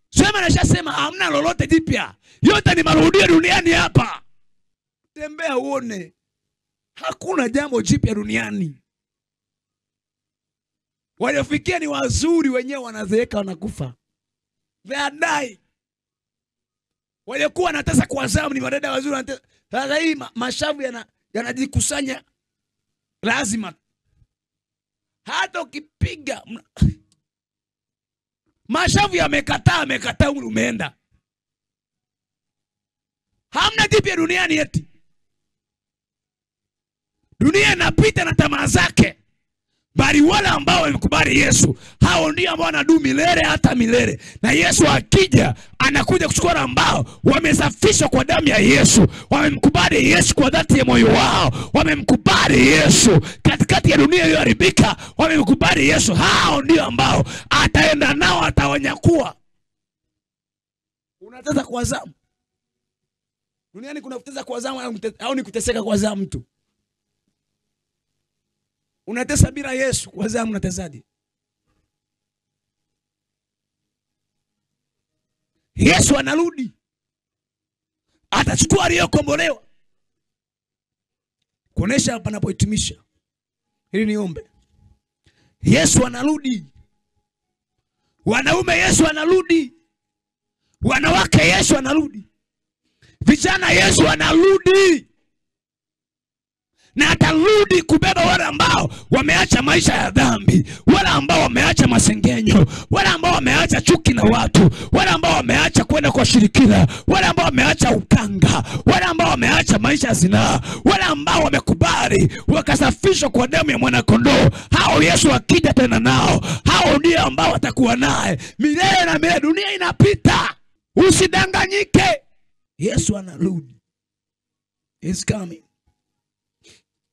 Sema nashasema hamna lolote jipya. Yote ni marudio duniani hapa. Tembea uone. Hakuna jambo jipya duniani. Waliofikia ni wazuri, wenyewe wanazeeka wanakufa. They are die. Waliokuwa wanatesa kwa zamu ni wadada wazuri wanatesa. Sasa hii mashavu yanajikusanya lazima. Hata ukipiga mashavu yamekataa umeenda. Hamna jipya duniani eti. Dunia inapita na tamaa zake. Bali wale ambao wamekubali Yesu, hao ndio ambao wanadumu milele hata milele. Na Yesu akija, anakuja kuchukua ambao wamesafishwa kwa damu ya Yesu, wamemkubali Yesu kwa dhati ya moyo wao, wamemkubali Yesu katikati ya dunia iliyoharibika, wamemkubali Yesu. Hao ndio ambao ataenda nao, atawanyakua. Unataka kwa zamu? Duniani kuna kutesa kwa zamu au ni kuteseka kwa zamu tu? Unatesa bila Yesu, kwa zamu unatesaje? Yesu anarudi, atachukua aliyokombolewa. Kuonesha hapa napohitimisha, ili niombe. Yesu anarudi. Wanaume, Yesu anarudi. Wanawake, Yesu anarudi. Vijana, Yesu anarudi. Na atarudi kubeba wale ambao wameacha maisha ya dhambi, wale ambao wameacha masengenyo, wale ambao wameacha chuki na watu, wale ambao wameacha kwenda kwa shirikina, wale ambao wameacha ukanga, wale ambao wameacha maisha ya zinaa, wale ambao wamekubali wakasafishwa kwa damu ya mwana kondoo. Hao Yesu akija tena nao, hao ndio ambao watakuwa naye milele na milele. Dunia inapita, usidanganyike. Yesu anarudi. He's coming.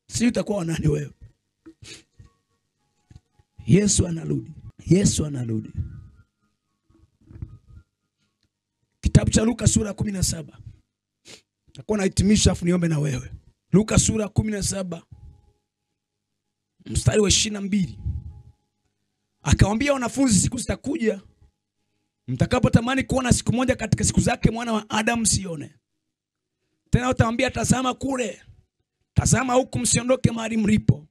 Si utakuwa nani wewe? Yesu anarudi. Yesu anarudi. Kitabu cha Luka sura 17. Takuwa nahitimisha afu niombe na wewe. Luka sura 17 mstari wa 22. Akawaambia wanafunzi, siku zitakuja mtakapotamani kuona siku moja katika siku zake mwana wa Adamu sione. Tena utawaambia, tazama kule, tazama huku, msiondoke mahali mlipo,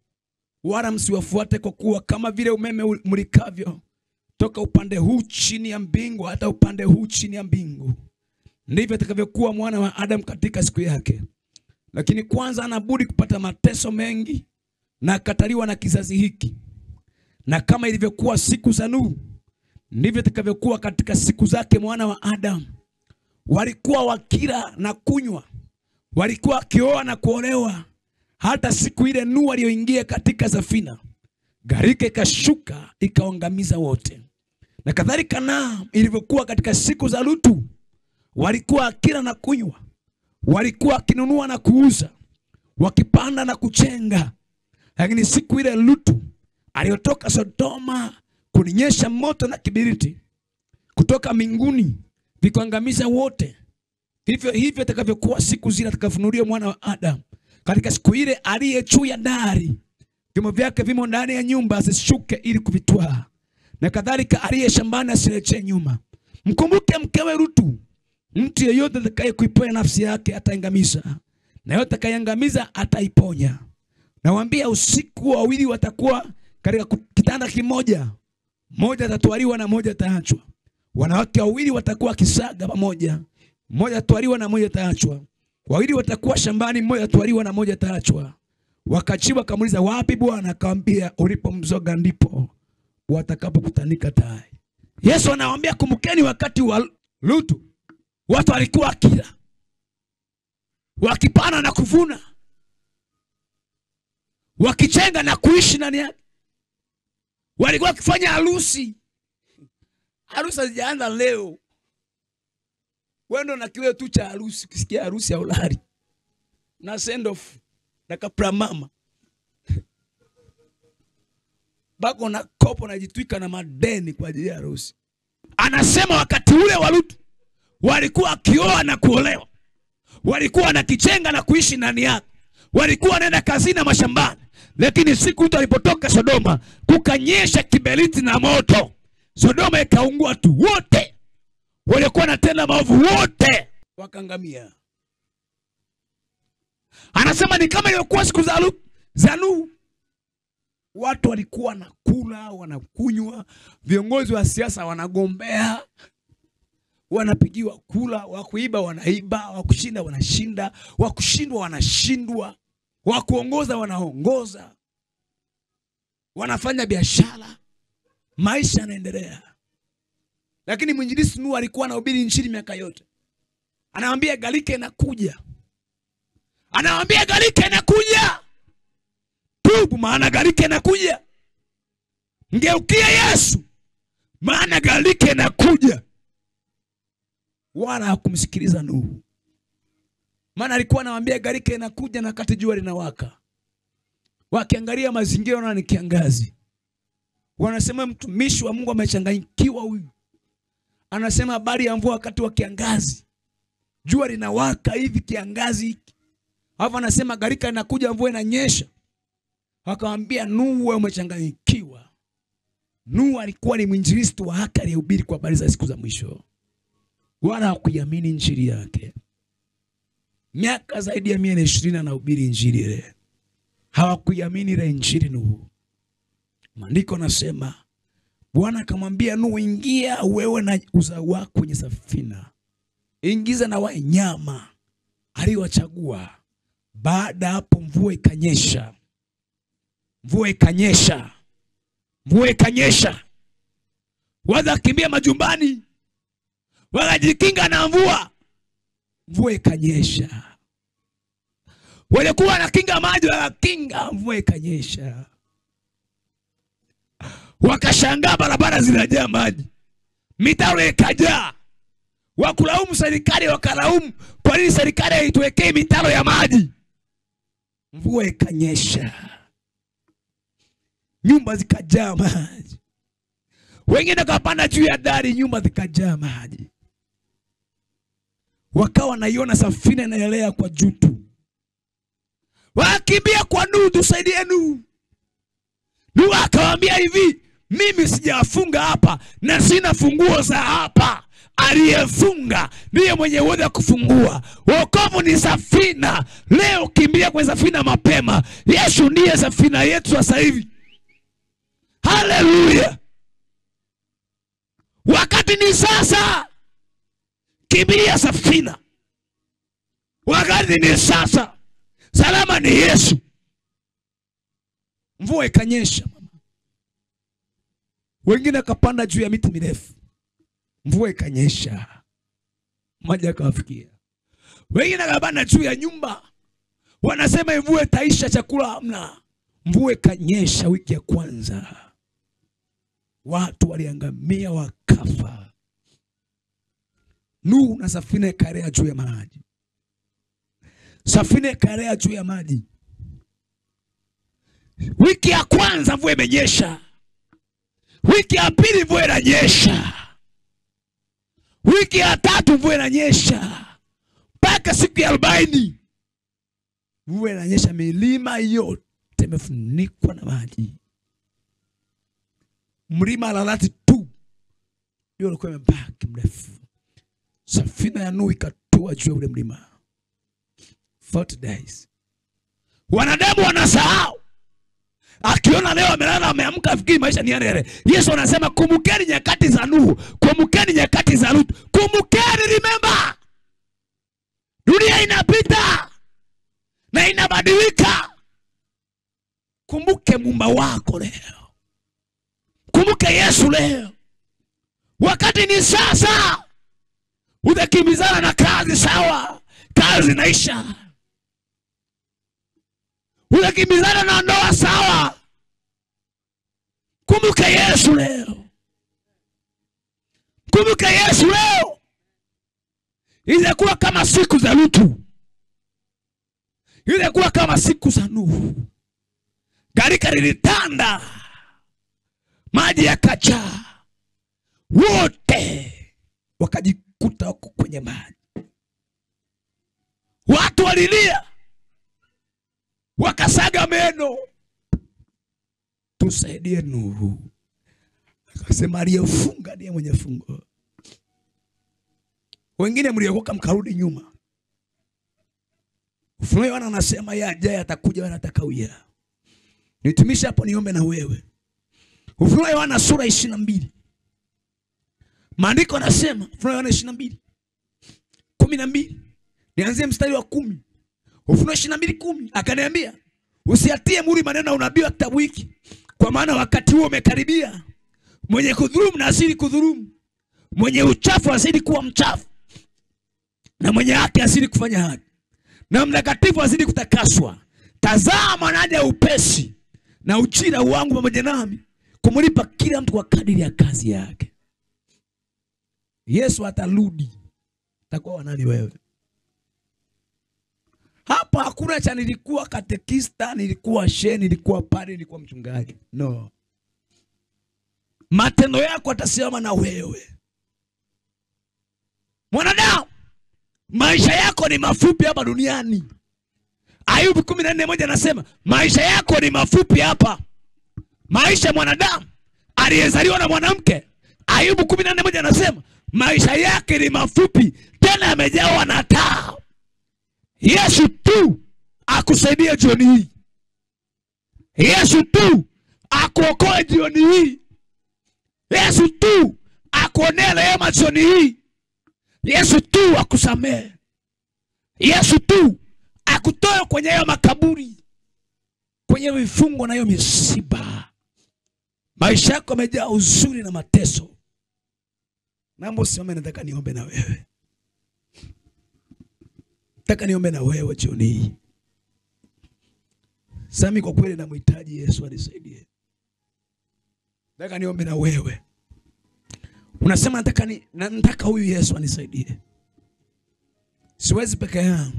wala msiwafuate, kwa kuwa kama vile umeme mulikavyo toka upande huu chini ya mbingu hata upande huu chini ya mbingu, ndivyo atakavyokuwa mwana wa Adamu katika siku yake. Lakini kwanza anabudi kupata mateso mengi na akataliwa na kizazi hiki. Na kama ilivyokuwa siku za Nuhu, ndivyo itakavyokuwa katika siku zake mwana wa Adamu. walikuwa wakila na kunywa, walikuwa wakioa na kuolewa. Hata siku ile Nuhu aliyoingia katika safina, gharika ikashuka ikaangamiza wote. Na kadhalika na ilivyokuwa katika siku za Lutu, walikuwa wakila na kunywa, walikuwa wakinunua na kuuza, wakipanda na kuchenga. Lakini siku ile Lutu aliyotoka Sodoma kunyesha moto na kibiriti kutoka mbinguni vikaangamiza wote. Hivyo itakavyokuwa siku zile atakafunulia mwana wa Adamu. Katika siku ile aliye juu ya dari, vyombo vyake vimo ndani ya nyumba, asishuke ili kuvitwaa. Na kadhalika aliye shambani asirejee nyuma. Mkumbuke mkewe Lutu. Mtu yeyote atakaye kuiponya nafsi yake ataangamiza, na yote atakayeangamiza ataiponya. Nawaambia usiku wawili watakuwa katika kitanda kimoja, mmoja atatwaliwa na mmoja ataachwa. Wanawake wawili watakuwa kisaga pamoja, mmoja atwaliwa na mmoja ataachwa. Wawili watakuwa shambani, mmoja atwaliwa na mmoja ataachwa. Wakajibu akamuuliza, wapi Bwana? Akamwambia, ulipomzoga ndipo watakapokutanika tai. Yesu anawaambia, kumbukeni wakati wa Lutu, watu walikuwa wakila, wakipana na kuvuna, wakichenga na kuishi ndani yake. Walikuwa wakifanya harusi. Harusi hazijaanza leo. Wendo na kiwe tu cha harusi, kisikia harusi ya ulari na send off na kapra mama bako na kopo na jitwika na madeni kwa ajili ya harusi. Anasema wakati ule wa Lutu walikuwa wakioa na kuolewa, walikuwa na kichenga na kuishi ndani yake, walikuwa wanaenda kazini na mashambani. Lakini siku Lutu alipotoka Sodoma, kukanyesha kiberiti na moto, Sodoma ikaungua tu, wote walikuwa wanatenda maovu wote wakaangamia. Anasema ni kama ilikuwa siku za Nuhu. Watu walikuwa wanakula, wanakunywa, viongozi wa siasa wanagombea, wanapigiwa kula, wakuiba wanaiba, wakushinda wanashinda, wakushindwa wanashindwa, wakuongoza wanaongoza, wanafanya biashara, maisha yanaendelea. Lakini mwinjilisti Nuhu alikuwa anahubiri injili miaka yote. Anawaambia gharika inakuja. Anawaambia gharika inakuja. Tubu, maana gharika inakuja. Mgeukie Yesu, maana gharika inakuja. Wala hakumsikiliza Nuhu. Maana alikuwa anawaambia gharika inakuja na kati jua linawaka. Wakiangalia mazingira wanaona ni kiangazi. Wanasema mtumishi wa Mungu amechanganyikiwa huyu. Anasema habari ya mvua wakati wa kiangazi. Jua linawaka hivi kiangazi hiki. Hapo anasema gharika inakuja, mvua inanyesha. Akamwambia Nuhu, wewe umechanganyikiwa. Nuhu alikuwa ni mwinjilisti wa haki aliyehubiri kwa habari za siku za mwisho. Wala hakuiamini injili yake. Miaka zaidi ya 120 anahubiri injili ile. Hawakuiamini ile injili Nuhu. Maandiko nasema Bwana akamwambia Nuhu, ingia wewe na uzao wako kwenye safina. Ingiza na wanyama aliowachagua. Baada hapo mvua ikanyesha. Mvua ikanyesha. Mvua ikanyesha. Wakakimbia majumbani, wakajikinga na mvua. Mvua ikanyesha. Walikuwa wanakinga maji, wakakinga, mvua ikanyesha. Wakashangaa barabara zinajaa maji, mitaro ikajaa. Wakulaumu serikali, wakalaumu kwa nini serikali haituwekei mitaro ya maji. Mvua ikanyesha, nyumba zikajaa maji. Wengine wakapanda juu ya dari, nyumba zikajaa maji. Wakawa naiona safina inaelea kwa juu tu. Wakimbia kwa Nuhu, tusaidie Nuhu. Nuhu akawaambia hivi, mimi sijafunga hapa na sina funguo za hapa. Aliyefunga ndiye mwenye uwezo wa kufungua. Wokovu ni safina. Leo kimbia kwenye safina mapema. Yesu ndiye safina yetu sasa hivi. Haleluya. Wakati ni sasa. Kimbia safina. Wakati ni sasa. Salama ni Yesu. Mvua ikanyesha. Wengine kapanda juu ya miti mirefu. Mvua ikanyesha. maji yakawafikia. Wengine wakabana juu ya nyumba, wanasema mvua itaisha, chakula hamna. Mvua ikanyesha wiki ya kwanza, watu waliangamia wakafa. Nuhu na safina ikaelea juu ya maji. Safina ikaelea juu ya maji. Wiki ya kwanza mvua imenyesha. Wiki ya pili mvua inanyesha. Wiki ya tatu mvua inanyesha. Mpaka siku ya 40 mvua inanyesha, milima yote imefunikwa na maji. Mlima Ararati tu ndio ulikuwa umebaki mrefu. Safina ya Nuhu ikatua juu ya ule mlima. 40 days. Wanadamu wanasahau. Akiona leo amelala ameamka afikiri maisha ni yale. Yesu anasema kumbukeni nyakati za Nuhu, kumbukeni nyakati za Lut. Kumbukeni, remember. Dunia inapita na inabadilika. Kumbuke Muumba wako leo. Kumbuke Yesu leo. Wakati ni sasa. Utakimbizana na kazi, sawa, kazi inaisha. Utakimbizana na ndoa, sawa. Kumbuke Yesu leo. Kumbuke Yesu leo. Ilikuwa kama siku za Lutu. Ilikuwa kama siku za Nuhu. Gharika lilitanda, maji yakajaa, wote wakajikuta wako kwenye maji. Watu walilia, wakasaga meno, tusaidie Nuhu. Akasema aliyefunga ndiye mwenye fungo. Wengine mliokoka mkarudi nyuma. Ufunuo Yohana anasema yajaye atakuja wala atakawia. Nitumisha hapo niombe na wewe. Ufunuo Yohana sura 22. Maandiko yanasema, Ufunuo Yohana 22:12. Nianzie mstari wa 10. Ufunuo 22:10 akaniambia, usiatie muhuri maneno ya unabii wa kitabu hiki, kwa maana wakati huo umekaribia. Mwenye kudhulumu na azidi kudhulumu, mwenye uchafu azidi kuwa mchafu, na mwenye haki azidi kufanya haki, na mtakatifu azidi kutakaswa. Tazama naja upesi, na ujira wangu pamoja nami kumlipa kila mtu kwa kadiri ya kazi yake. Yesu atarudi. Utakuwa wanani wewe? Hapa hakuna cha nilikuwa katekista, nilikuwa shehe, nilikuwa padri, nilikuwa mchungaji. No. Matendo yako atasimama na wewe. Mwanadamu, maisha yako ni mafupi hapa duniani. Ayubu 14:1 anasema maisha yako ni mafupi hapa. Maisha ya mwanadamu aliyezaliwa na mwanamke, Ayubu 14:1 anasema maisha yake ni mafupi, tena yamejawa na taa. Yesu tu akusaidie jioni hii. Yesu tu akuokoe jioni hii. Yesu tu akuonee rehema jioni hii. Yesu tu akusamehe. Yesu tu akutoe kwenye hayo makaburi, kwenye vifungo na hiyo misiba. Maisha yako yamejaa uzuri na mateso. Naomba usimame, nataka niombe na wewe. Nataka niombe na wewe jioni hii. Sami, kwa kweli namhitaji Yesu anisaidie. Nataka niombe na wewe. Unasema nataka huyu Yesu anisaidie. Siwezi peke yangu.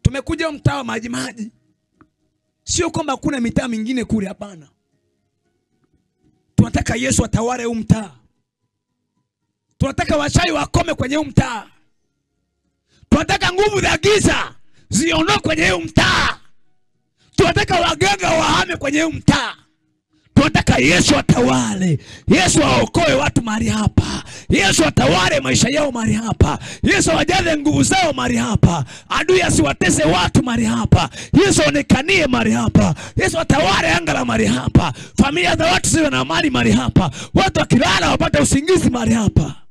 Tumekuja mtaa wa maji maji. Sio kwamba kuna mitaa mingine kule, hapana. Tunataka Yesu atawale huu mtaa. Tunataka wachawi wakome kwenye huu mtaa. Tunataka nguvu za giza ziondoke kwenye huu mtaa. Tunataka waganga wahame kwenye huu mtaa. Tunataka Yesu atawale. Yesu aokoe watu mahali hapa. Yesu atawale maisha yao mahali hapa. Yesu ajaze nguvu zao mahali hapa. Adui asiwatese watu mahali hapa. Yesu aonekanie mahali hapa. Yesu atawale anga la mahali hapa. Familia za watu ziwe na amani mahali hapa. Watu wakilala wapate usingizi mahali hapa.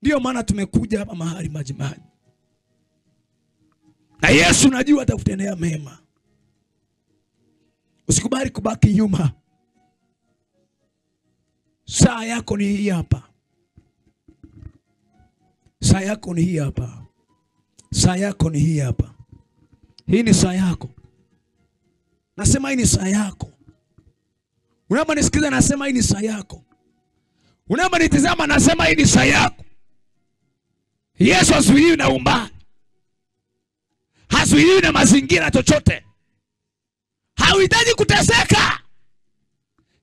Ndio maana tumekuja hapa mahali maji maji. Na Yesu najua atakutendea mema. Usikubali kubaki nyuma. Saa yako ni hii hapa. Saa yako ni hii hapa. Saa yako ni hii hapa. Hii ni saa yako. Nasema hii ni saa yako. Unaponisikiza nasema hii ni saa yako. Unaponitazama nasema hii ni saa yako. Yesu hazuiliwi na umbali. Hazuiliwi na mazingira chochote. Hauhitaji kuteseka.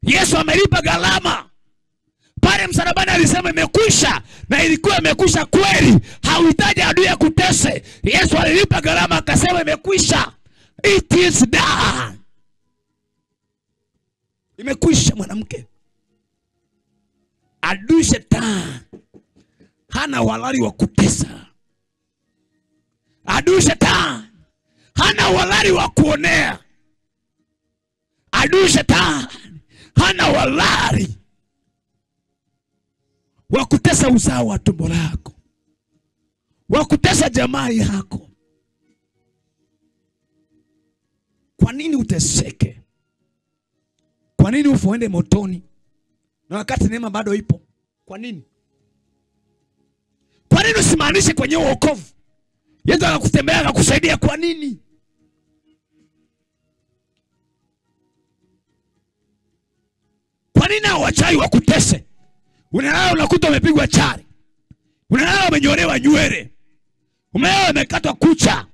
Yesu amelipa gharama. Pale msalabani alisema imekwisha, na ilikuwa imekwisha kweli. Hauhitaji adui ya kutese. Yesu alilipa gharama akasema imekwisha. It is done. Imekwisha mwanamke. Adui Shetani hana uhalali wa kutesa. Adui Shetani hana uhalali wa kuonea. Adui Shetani hana uhalali wa kutesa uzao wa tumbo lako, wa kutesa jamaa yako. Kwa nini uteseke? Kwa nini ufoende motoni na wakati neema bado ipo? Kwa nini? Kwa nini usimaanishe kwenye wokovu? Yesu akakutembea akakusaidia. Kwa nini? Kwa nini hawachai wakutese? Unalala unakuta umepigwa chari. Unalala umenyolewa nywele. Umelala umekatwa kucha.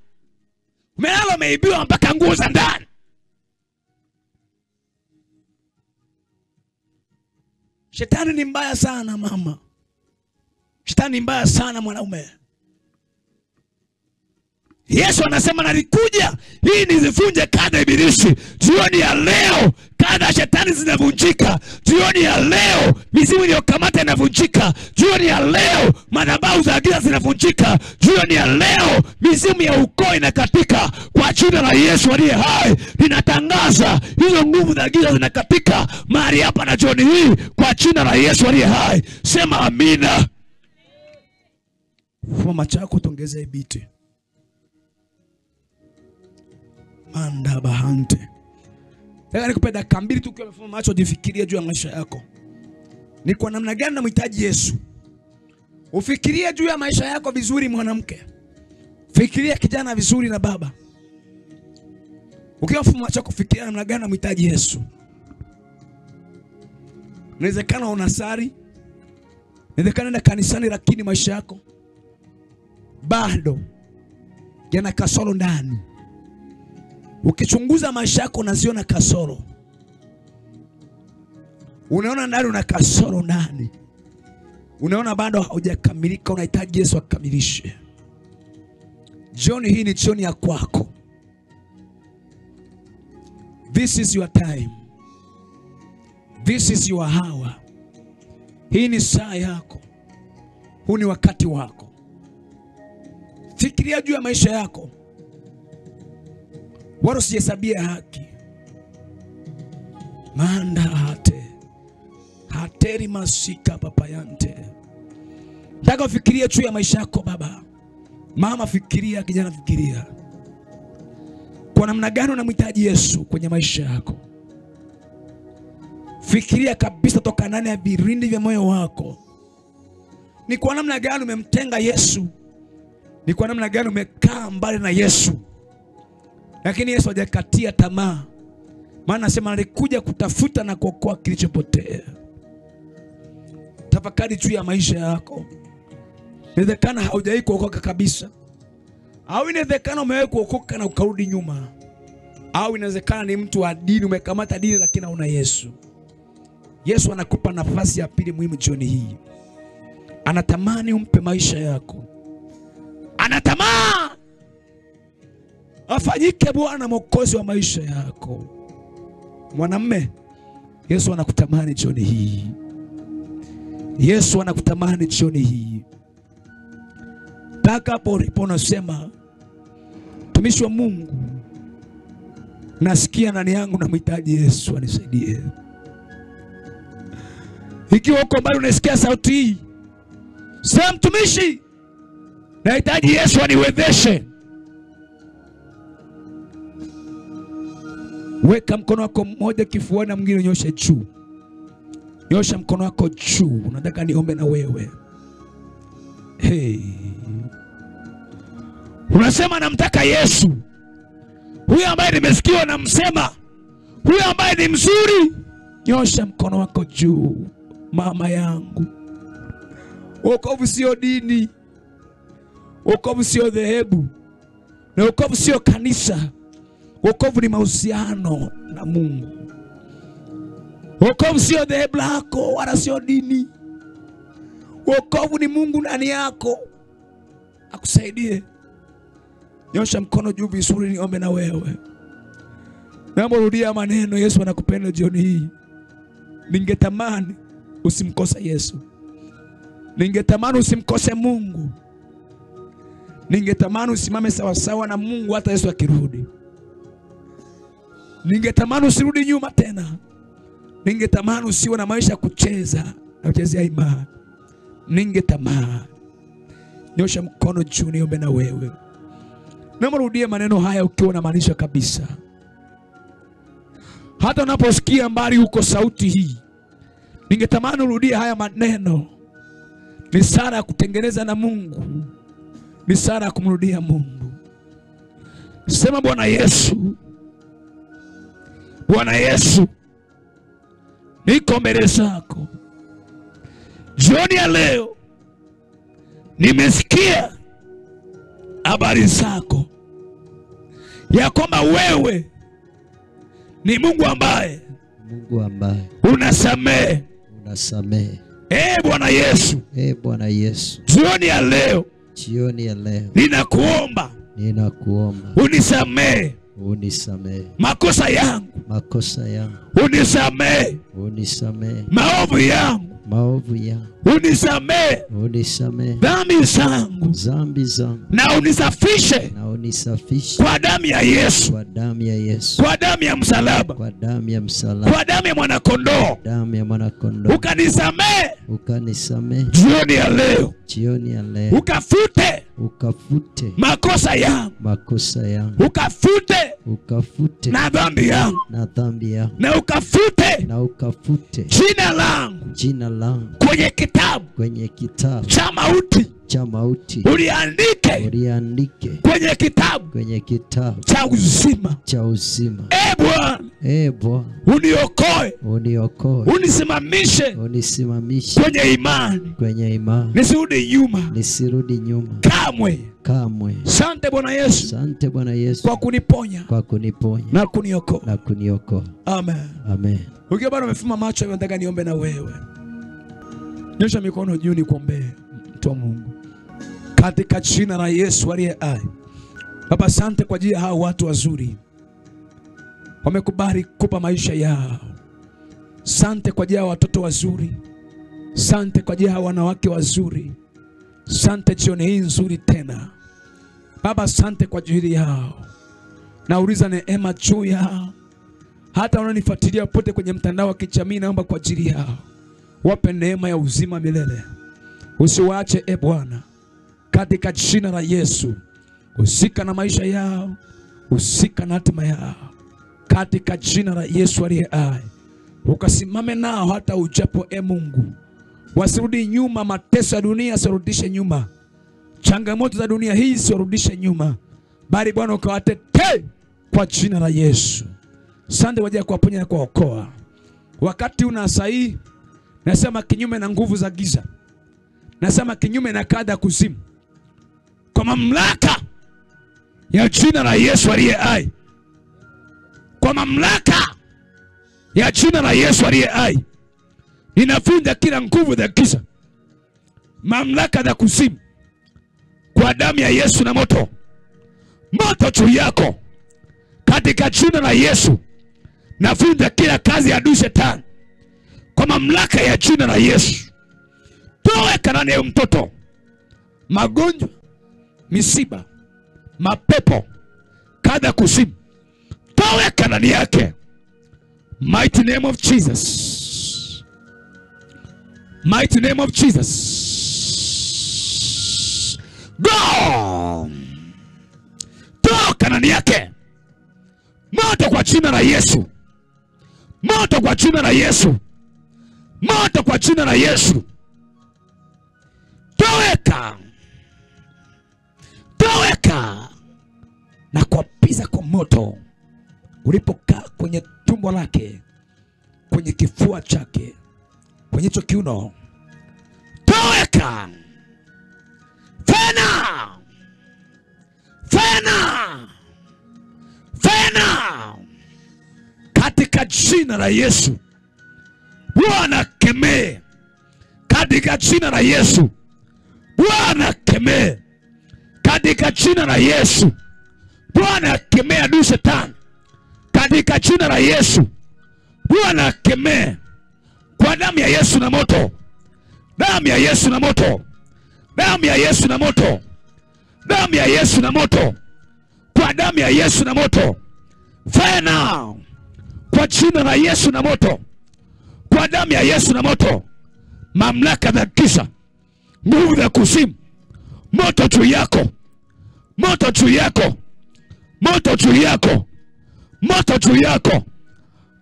Umelala umeibiwa mpaka nguo za ndani. Shetani ni mbaya sana mama. Shetani ni mbaya sana mwanaume. Yesu anasema nalikuja hii nizifunje kada ibilisi. Jioni ya leo kada shetani zinavunjika. Jioni ya leo mizimu iliyokamata inavunjika. Jioni ya leo madhabahu za giza zinavunjika. Jioni ya leo mizimu ya ukoo inakatika. Kwa jina la Yesu aliye hai ninatangaza hizo nguvu za giza zinakatika mahali hapa na jioni hii kwa jina la Yesu aliye hai. Sema amina. Fuma macho yako tuongeze biti. Manda bahante. Nataka nikupe dakika mbili tu ukiwa umefumba macho jifikirie juu ya maisha yako. Ni kwa namna gani unamhitaji Yesu? Ufikirie juu ya maisha yako vizuri mwanamke. Fikiria kijana vizuri na baba. Ukiwa umefumba macho kufikiria namna gani unamhitaji Yesu. Inawezekana unasali. Inawezekana unaenda kanisani lakini maisha yako bado yana kasoro ndani. Ukichunguza maisha yako unaziona kasoro. Unaona ndani una kasoro ndani. Unaona bado haujakamilika, unahitaji Yesu akamilishe. Jioni hii ni jioni ya kwako. This is your time. This is your hour. Hii ni saa yako. Huu ni wakati wako. Fikiria juu ya maisha yako. Wala usihesabie haki. Manda hate. Hateri masika papayante. Nataka ufikirie juu ya maisha yako baba. Mama fikiria, kijana fikiria. Kwa namna gani unamhitaji Yesu kwenye maisha yako? Fikiria kabisa toka ndani ya virindi vya moyo wako. Ni kwa namna gani umemtenga Yesu? Ni kwa namna gani umekaa mbali na Yesu? Lakini Yesu hajakatia tamaa. Maana anasema alikuja kutafuta na kuokoa kilichopotea. Tafakari juu ya maisha yako. Inawezekana haujawahi kuokoka kabisa. Au inawezekana umewahi kuokoka na ukarudi nyuma. Au inawezekana ni mtu wa dini, umekamata dini lakini hauna Yesu. Yesu anakupa nafasi ya pili muhimu jioni hii. Anatamani umpe maisha yako. Anatamani afanyike Bwana Mwokozi wa maisha yako. Mwanamume, Yesu anakutamani jioni hii. Yesu anakutamani jioni hii. Taka hapo ulipo unasema, mtumishi wa Mungu, nasikia ndani yangu namhitaji Yesu anisaidie. Ikiwa uko mbali unasikia sauti hii, sema mtumishi, nahitaji Yesu aniwezeshe. Weka mkono wako mmoja kifuani na mwingine nyosha juu. Nyosha mkono wako juu. Nataka niombe na wewe. Hey. Unasema namtaka Yesu. Huyo ambaye nimesikia namsema, huyo ambaye ni mzuri. Nyosha mkono wako juu. Mama yangu, wokovu sio dini, wokovu sio dhehebu, na wokovu sio kanisa. Wokovu ni mahusiano na Mungu. Wokovu sio dhehebu lako wala sio dini. Wokovu ni Mungu ndani yako akusaidie. Nyosha mkono juu vizuri, niombe na wewe. Naomba rudia maneno. Yesu anakupenda jioni hii. Ningetamani usimkose Yesu. Ningetamani usimkose Mungu. Ningetamani usimame sawa sawa na Mungu hata Yesu akirudi. Ningetamani usirudi nyuma tena. Ningetamani usiwe na maisha kucheza na kuchezea imani. Ningetamani. Nyosha mkono juu, niombe na wewe. Naomba rudia maneno haya ukiwa unamaanisha kabisa. Hata unaposikia mbali huko sauti hii, ningetamani urudie haya maneno. Ni sala ya kutengeneza na Mungu. Ni sala ya kumrudia Mungu. Sema, Bwana Yesu, Bwana Yesu, niko mbele zako. Jioni ya leo nimesikia habari zako ya kwamba wewe ni Mungu ambaye unasamehe. Bwana Yesu, Bwana Yesu, jioni ya leo ninakuomba unisamehe makosa yangu, unisamehe maovu yangu, unisamehe dhambi zangu, na unisafishe kwa damu ya Yesu, kwa damu ya msalaba, kwa damu ya mwanakondoo. Ukanisamehe jioni ya leo, ukafute makosa yangu, ukafute na dhambi yangu, na ukafute jina langu kwenye kitabu cha mauti, uliandike kwenye kitabu cha uzima. Bwana, uniokoe, unisimamishe kwenye imani, nisirudi nyuma kamwe. Asante Bwana Yesu, kwa kuniponya na kuniokoa. Amen. Ukiwa bado umefumba macho, nataka niombe na wewe. Nyosha mikono juu nikuombee. Mtu wa Mungu, katika jina la Yesu aliye hai. Baba, asante kwa ajili ya hao watu wazuri wamekubali kupa maisha yao. Asante kwa ajili ya watoto wazuri. Asante kwa ajili ya wanawake wazuri. Asante jioni hii nzuri tena. Baba, asante kwa ajili yao. Nauliza neema juu yao. Hata wananifuatilia pote kwenye mtandao wa kijamii, naomba kwa ajili yao. Wape neema ya uzima milele. Usiwaache Bwana, katika jina la Yesu. Usika na maisha yao, usika na hatima yao, katika jina la Yesu aliye hai. Ukasimame nao hata ujapo Mungu. Wasirudi nyuma. Mateso ya dunia sirudishe nyuma. Changamoto za dunia hii sirudishe nyuma. Bali Bwana ukawatetee kwa jina la Yesu. Asante kwa ajili ya kuwaponya na kuwaokoa. Wakati una sahihi, nasema kinyume na nguvu za giza. Nasema kinyume na kada kuzimu. Kwa mamlaka ya jina la Yesu aliye hai. Kwa mamlaka ya jina la Yesu aliye hai. Ninavunja kila nguvu za giza, mamlaka za kuzimu, kwa damu ya Yesu na moto. Moto juu yako katika jina la Yesu. Navunja kila kazi ya adui Shetani kwa mamlaka ya jina la Yesu. Toweka ndani ya mtoto magonjwa, misiba, mapepo, kada kuzimu. Toweka ndani yake. Mighty name of Jesus. Mighty name of Jesus. Go. Toka ndani yake. Moto kwa jina la Yesu. Moto kwa jina la Yesu. Moto kwa jina la Yesu. Toweka. Toweka. toweka na kuapiza kwa moto ulipokaa kwenye tumbo lake, kwenye kifua chake, kwenye hicho kiuno. Toweka. Fena. Fena. Fena. Katika jina la Yesu. Bwana kemee. Katika jina la Yesu. Bwana kemee. Katika jina la Yesu. Bwana kemee adui shetani. Katika jina la Yesu. Bwana kemee. Kwa damu ya Yesu na moto. Damu ya Yesu na moto. Damu ya Yesu na moto. Damu ya Yesu na moto. Kwa damu ya Yesu na moto. Fire now. Kwa jina la Yesu na moto. Kwa damu ya Yesu na moto. Mamlaka za giza, nguvu za kuzimu, moto juu yako. Moto juu yako. Moto juu yako. Moto juu yako.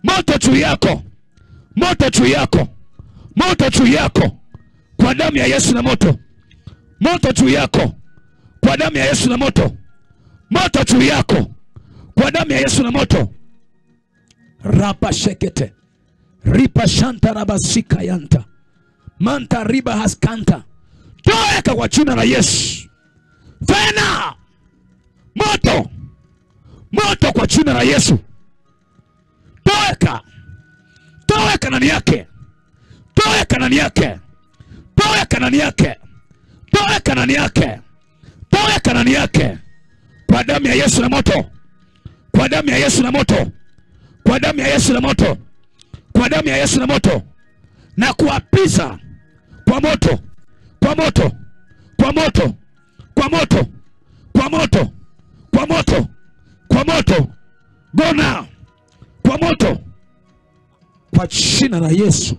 Moto juu yako. Moto juu yako. Moto juu yako. Kwa damu ya Yesu na moto. Moto juu yako. Kwa damu ya Yesu na moto. Moto juu yako. Kwa damu ya Yesu na moto. Rapa shekete. Ripa shanta rabasika yanta. Manta riba haskanta. Toweka kwa jina la Yesu. Fena. Moto. Moto kwa jina la Yesu. Toweka. Toweka ndani yake. Toweka ndani yake. Toweka ndani yake. Toweka ndani yake. Toweka ndani yake. Kwa damu ya Yesu na moto. Kwa damu ya Yesu na moto. Kwa damu ya Yesu na moto. Kwa damu ya Yesu na moto. Na kuapiza kwa moto. Kwa moto. Kwa moto. Kwa moto. Kwa moto. Kwa moto. Kwa moto. Go now. Kwa moto. Kwa jina la Yesu.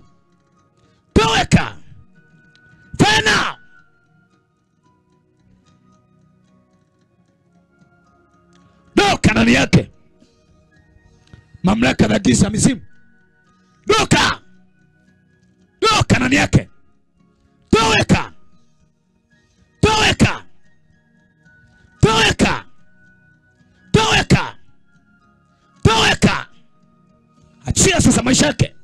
Toweka. Fena. Doka ndani yake. Mamlaka za giza mizimu. Doka. Doka ndani yake. Toweka. Toweka. Toweka. Toweka. Toweka. Achia sasa maisha yake.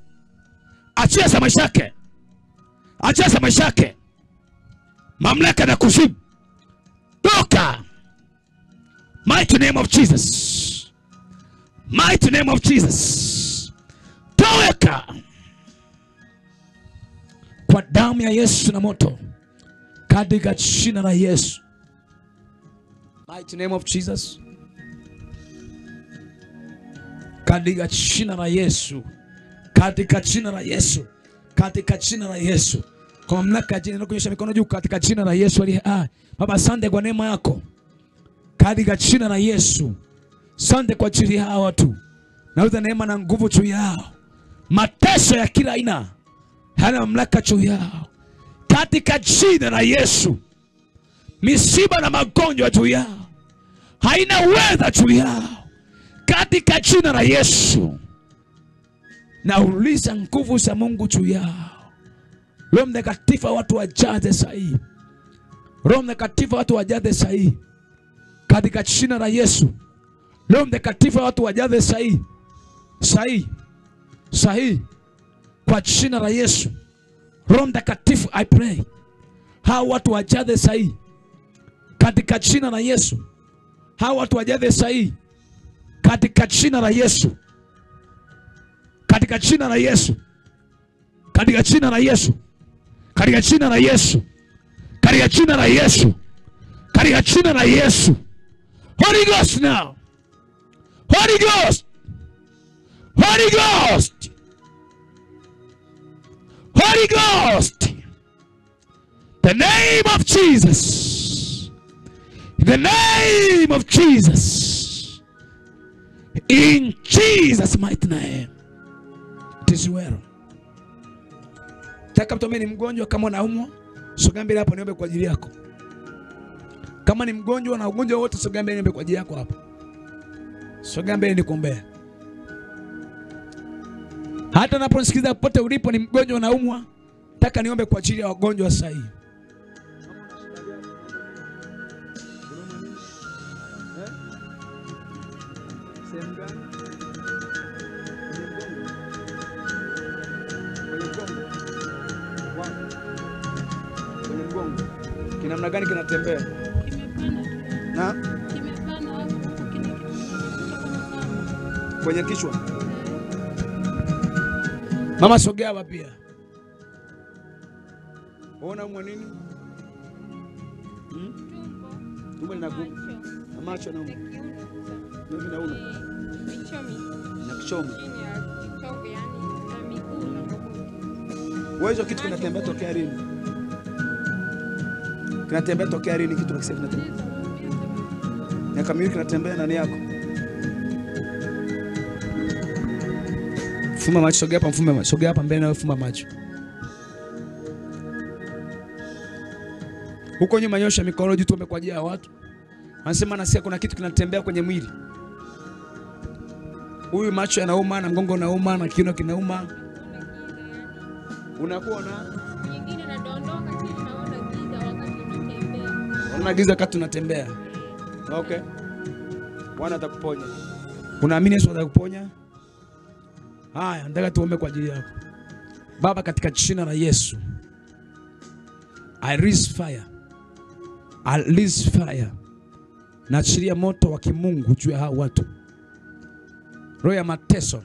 Achia sasa maisha yake. Achia sasa maisha yake. Mamlaka na kuzimu. Toka. Mighty name of Jesus. Mighty name of Jesus. Toweka. Kwa damu ya Yesu na moto. Katika jina la Yesu. Mighty name of Jesus. Katika jina la Yesu. Katika jina la Yesu. Katika jina la Yesu. Kwa mamlaka ya jina na kunyosha mikono juu katika jina la Yesu aliye hai. Baba, asante kwa neema yako. Katika jina la Yesu. Asante kwa ajili ya watu. Nauza neema na nguvu juu yao. Mateso ya kila aina hana mamlaka juu yao. Katika jina la Yesu. Misiba na magonjwa juu yao haina uweza juu yao. Katika jina la Yesu. Na uliza nguvu za Mungu juu yao. Roho Mtakatifu watu wajaze sahihi. Roho Mtakatifu watu wajaze sahihi. Katika jina la Yesu. Roho Mtakatifu watu wajaze sahihi. Sahihi. Sahihi. Kwa jina la Yesu. Roho Mtakatifu, I pray. Hao watu wajaze sahihi. Katika jina la Yesu. Hao watu wajaze sahihi. Katika jina la Yesu. Katika jina la Yesu. Katika jina la Yesu. Katika jina la Yesu. Katika jina la Yesu. Katika jina la Yesu. Holy Ghost now. Holy Ghost. Holy Ghost. Holy Ghost. The name of Jesus. The name of Jesus. In Jesus' mighty name. It is well. Taka mtu ni mgonjwa, kama unaumwa, sogea mbele hapo niombe kwa ajili yako. Kama ni mgonjwa na ugonjwa wote, sogea mbele niombe kwa ajili yako hapo. Sogea mbele nikuombee. Hata unaposikiza popote ulipo ni mgonjwa na unaumwa, taka niombe kwa ajili ya wagonjwa sasa hivi. Sehemu gani? Kwenye mgongo. Kwenye mgongo. Kinamna gani kinatembea? Na? Kimepana hapo kwenye kichwa. Mama sogea hapa pia. Ona mwa nini? Tumbo linakuuma. Na macho na umu. Nini na uno? Na kichomi. Wewe hizo kitu kinatembea tokea lini? Kinatembea tokea lini kitu nakisema kinatembea? Miaka miwili kinatembea ndani yako. Fumba macho, sogea hapa, mfumbe macho. Sogea hapa mbele na wewe, fumba macho. Huko nyuma nyosha mikono juu, tuombe kwa ajili ya watu. Anasema nasikia kuna kitu kinatembea kwenye mwili. Huyu macho yanauma na mgongo unauma na kiuno kinauma. Unakuwa na nyingine inadondoka chini, naona giza wakati unatembea. Unaona giza wakati unatembea. Okay. Bwana atakuponya. Unaamini Yesu atakuponya? Haya, nataka tuombe kwa ajili yako. Baba, katika jina la Yesu, I release fire. I release fire. Naachilia moto wa kimungu juu ya hao watu. Roho ya mateso.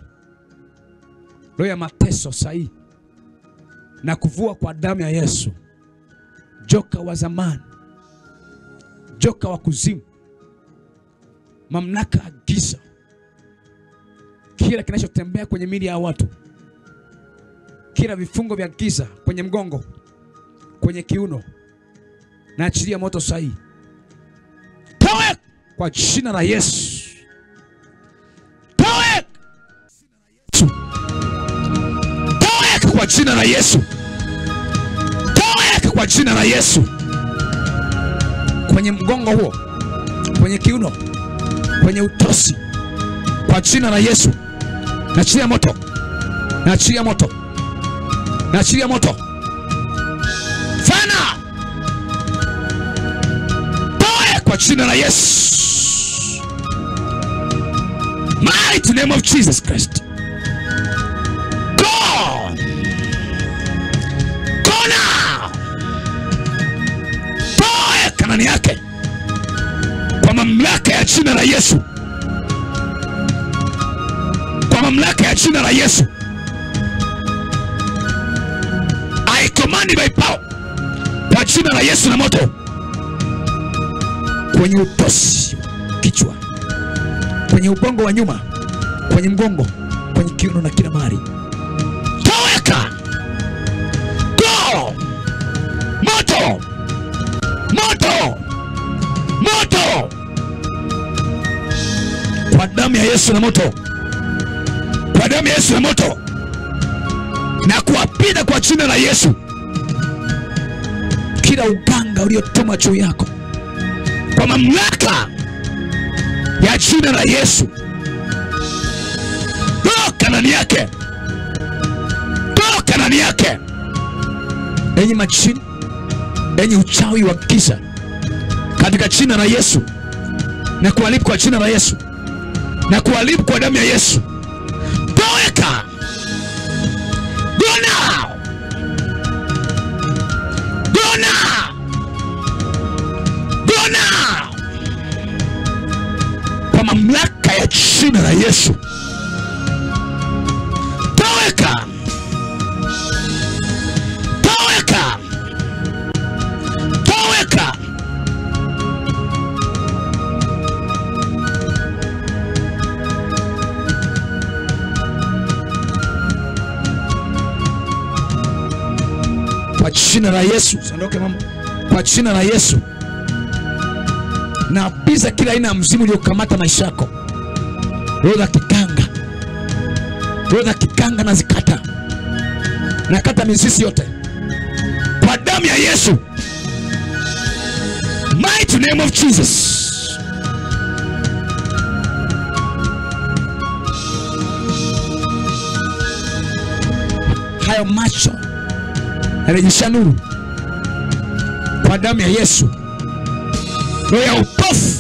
Roho ya mateso sahi. Na kuvua kwa damu ya Yesu. Joka wa zamani. Joka wa kuzimu. Mamlaka ya giza. Kila kinachotembea kwenye miili ya watu. Kila vifungo vya giza kwenye mgongo, kwenye kiuno. Naachilia moto sahi. Towe kwa jina la Yesu. Towe. Towe kwa jina la Yesu. Towe kwa jina la Yesu. Kwenye mgongo huo, kwenye kiuno, kwenye utosi, kwa jina la Yesu. Naachilia moto. Naachilia moto. Naachilia moto. Fana. Toe kwa jina la Yesu. Mighty name of Jesus Christ. Go. Go now. Toe kanani yake. Kwa mamlaka ya jina la Yesu. Kwa mamlaka ya jina la Yesu. I command by power. Kwa jina la Yesu na moto. Kwenye utosi kichwa, kwenye ubongo wa nyuma, kwenye mgongo, kwenye kiuno na kila mahali. Toweka. Go. Moto. Moto. Moto. Kwa damu ya Yesu na moto. Kwa damu ya Yesu na moto. Na kuapida kwa jina la Yesu. Kila uganga uliotuma juu yako, kwa mamlaka ya jina la Yesu. Toka ndani yake. Toka ndani yake. Enyi majini, enyi uchawi wa giza, katika jina la Yesu. Na kuharibu kwa jina la Yesu. Na kuharibu kwa damu ya Yesu. Toweka. Go now. Go now. Go now. Kwa mamlaka ya jina la Yesu. Toweka. Toweka. Toweka. Kwa jina la Yesu. Sondoke mama. Kwa jina la Yesu. Na apiza kila aina ya mzimu uliokamata maisha yako. Roho za kikanga. Roho za kikanga na zikata. Na kata mizizi yote. Kwa damu ya Yesu. Mighty name of Jesus. Hayo macho rejesha nuru kwa damu ya Yesu. Roho ya upofu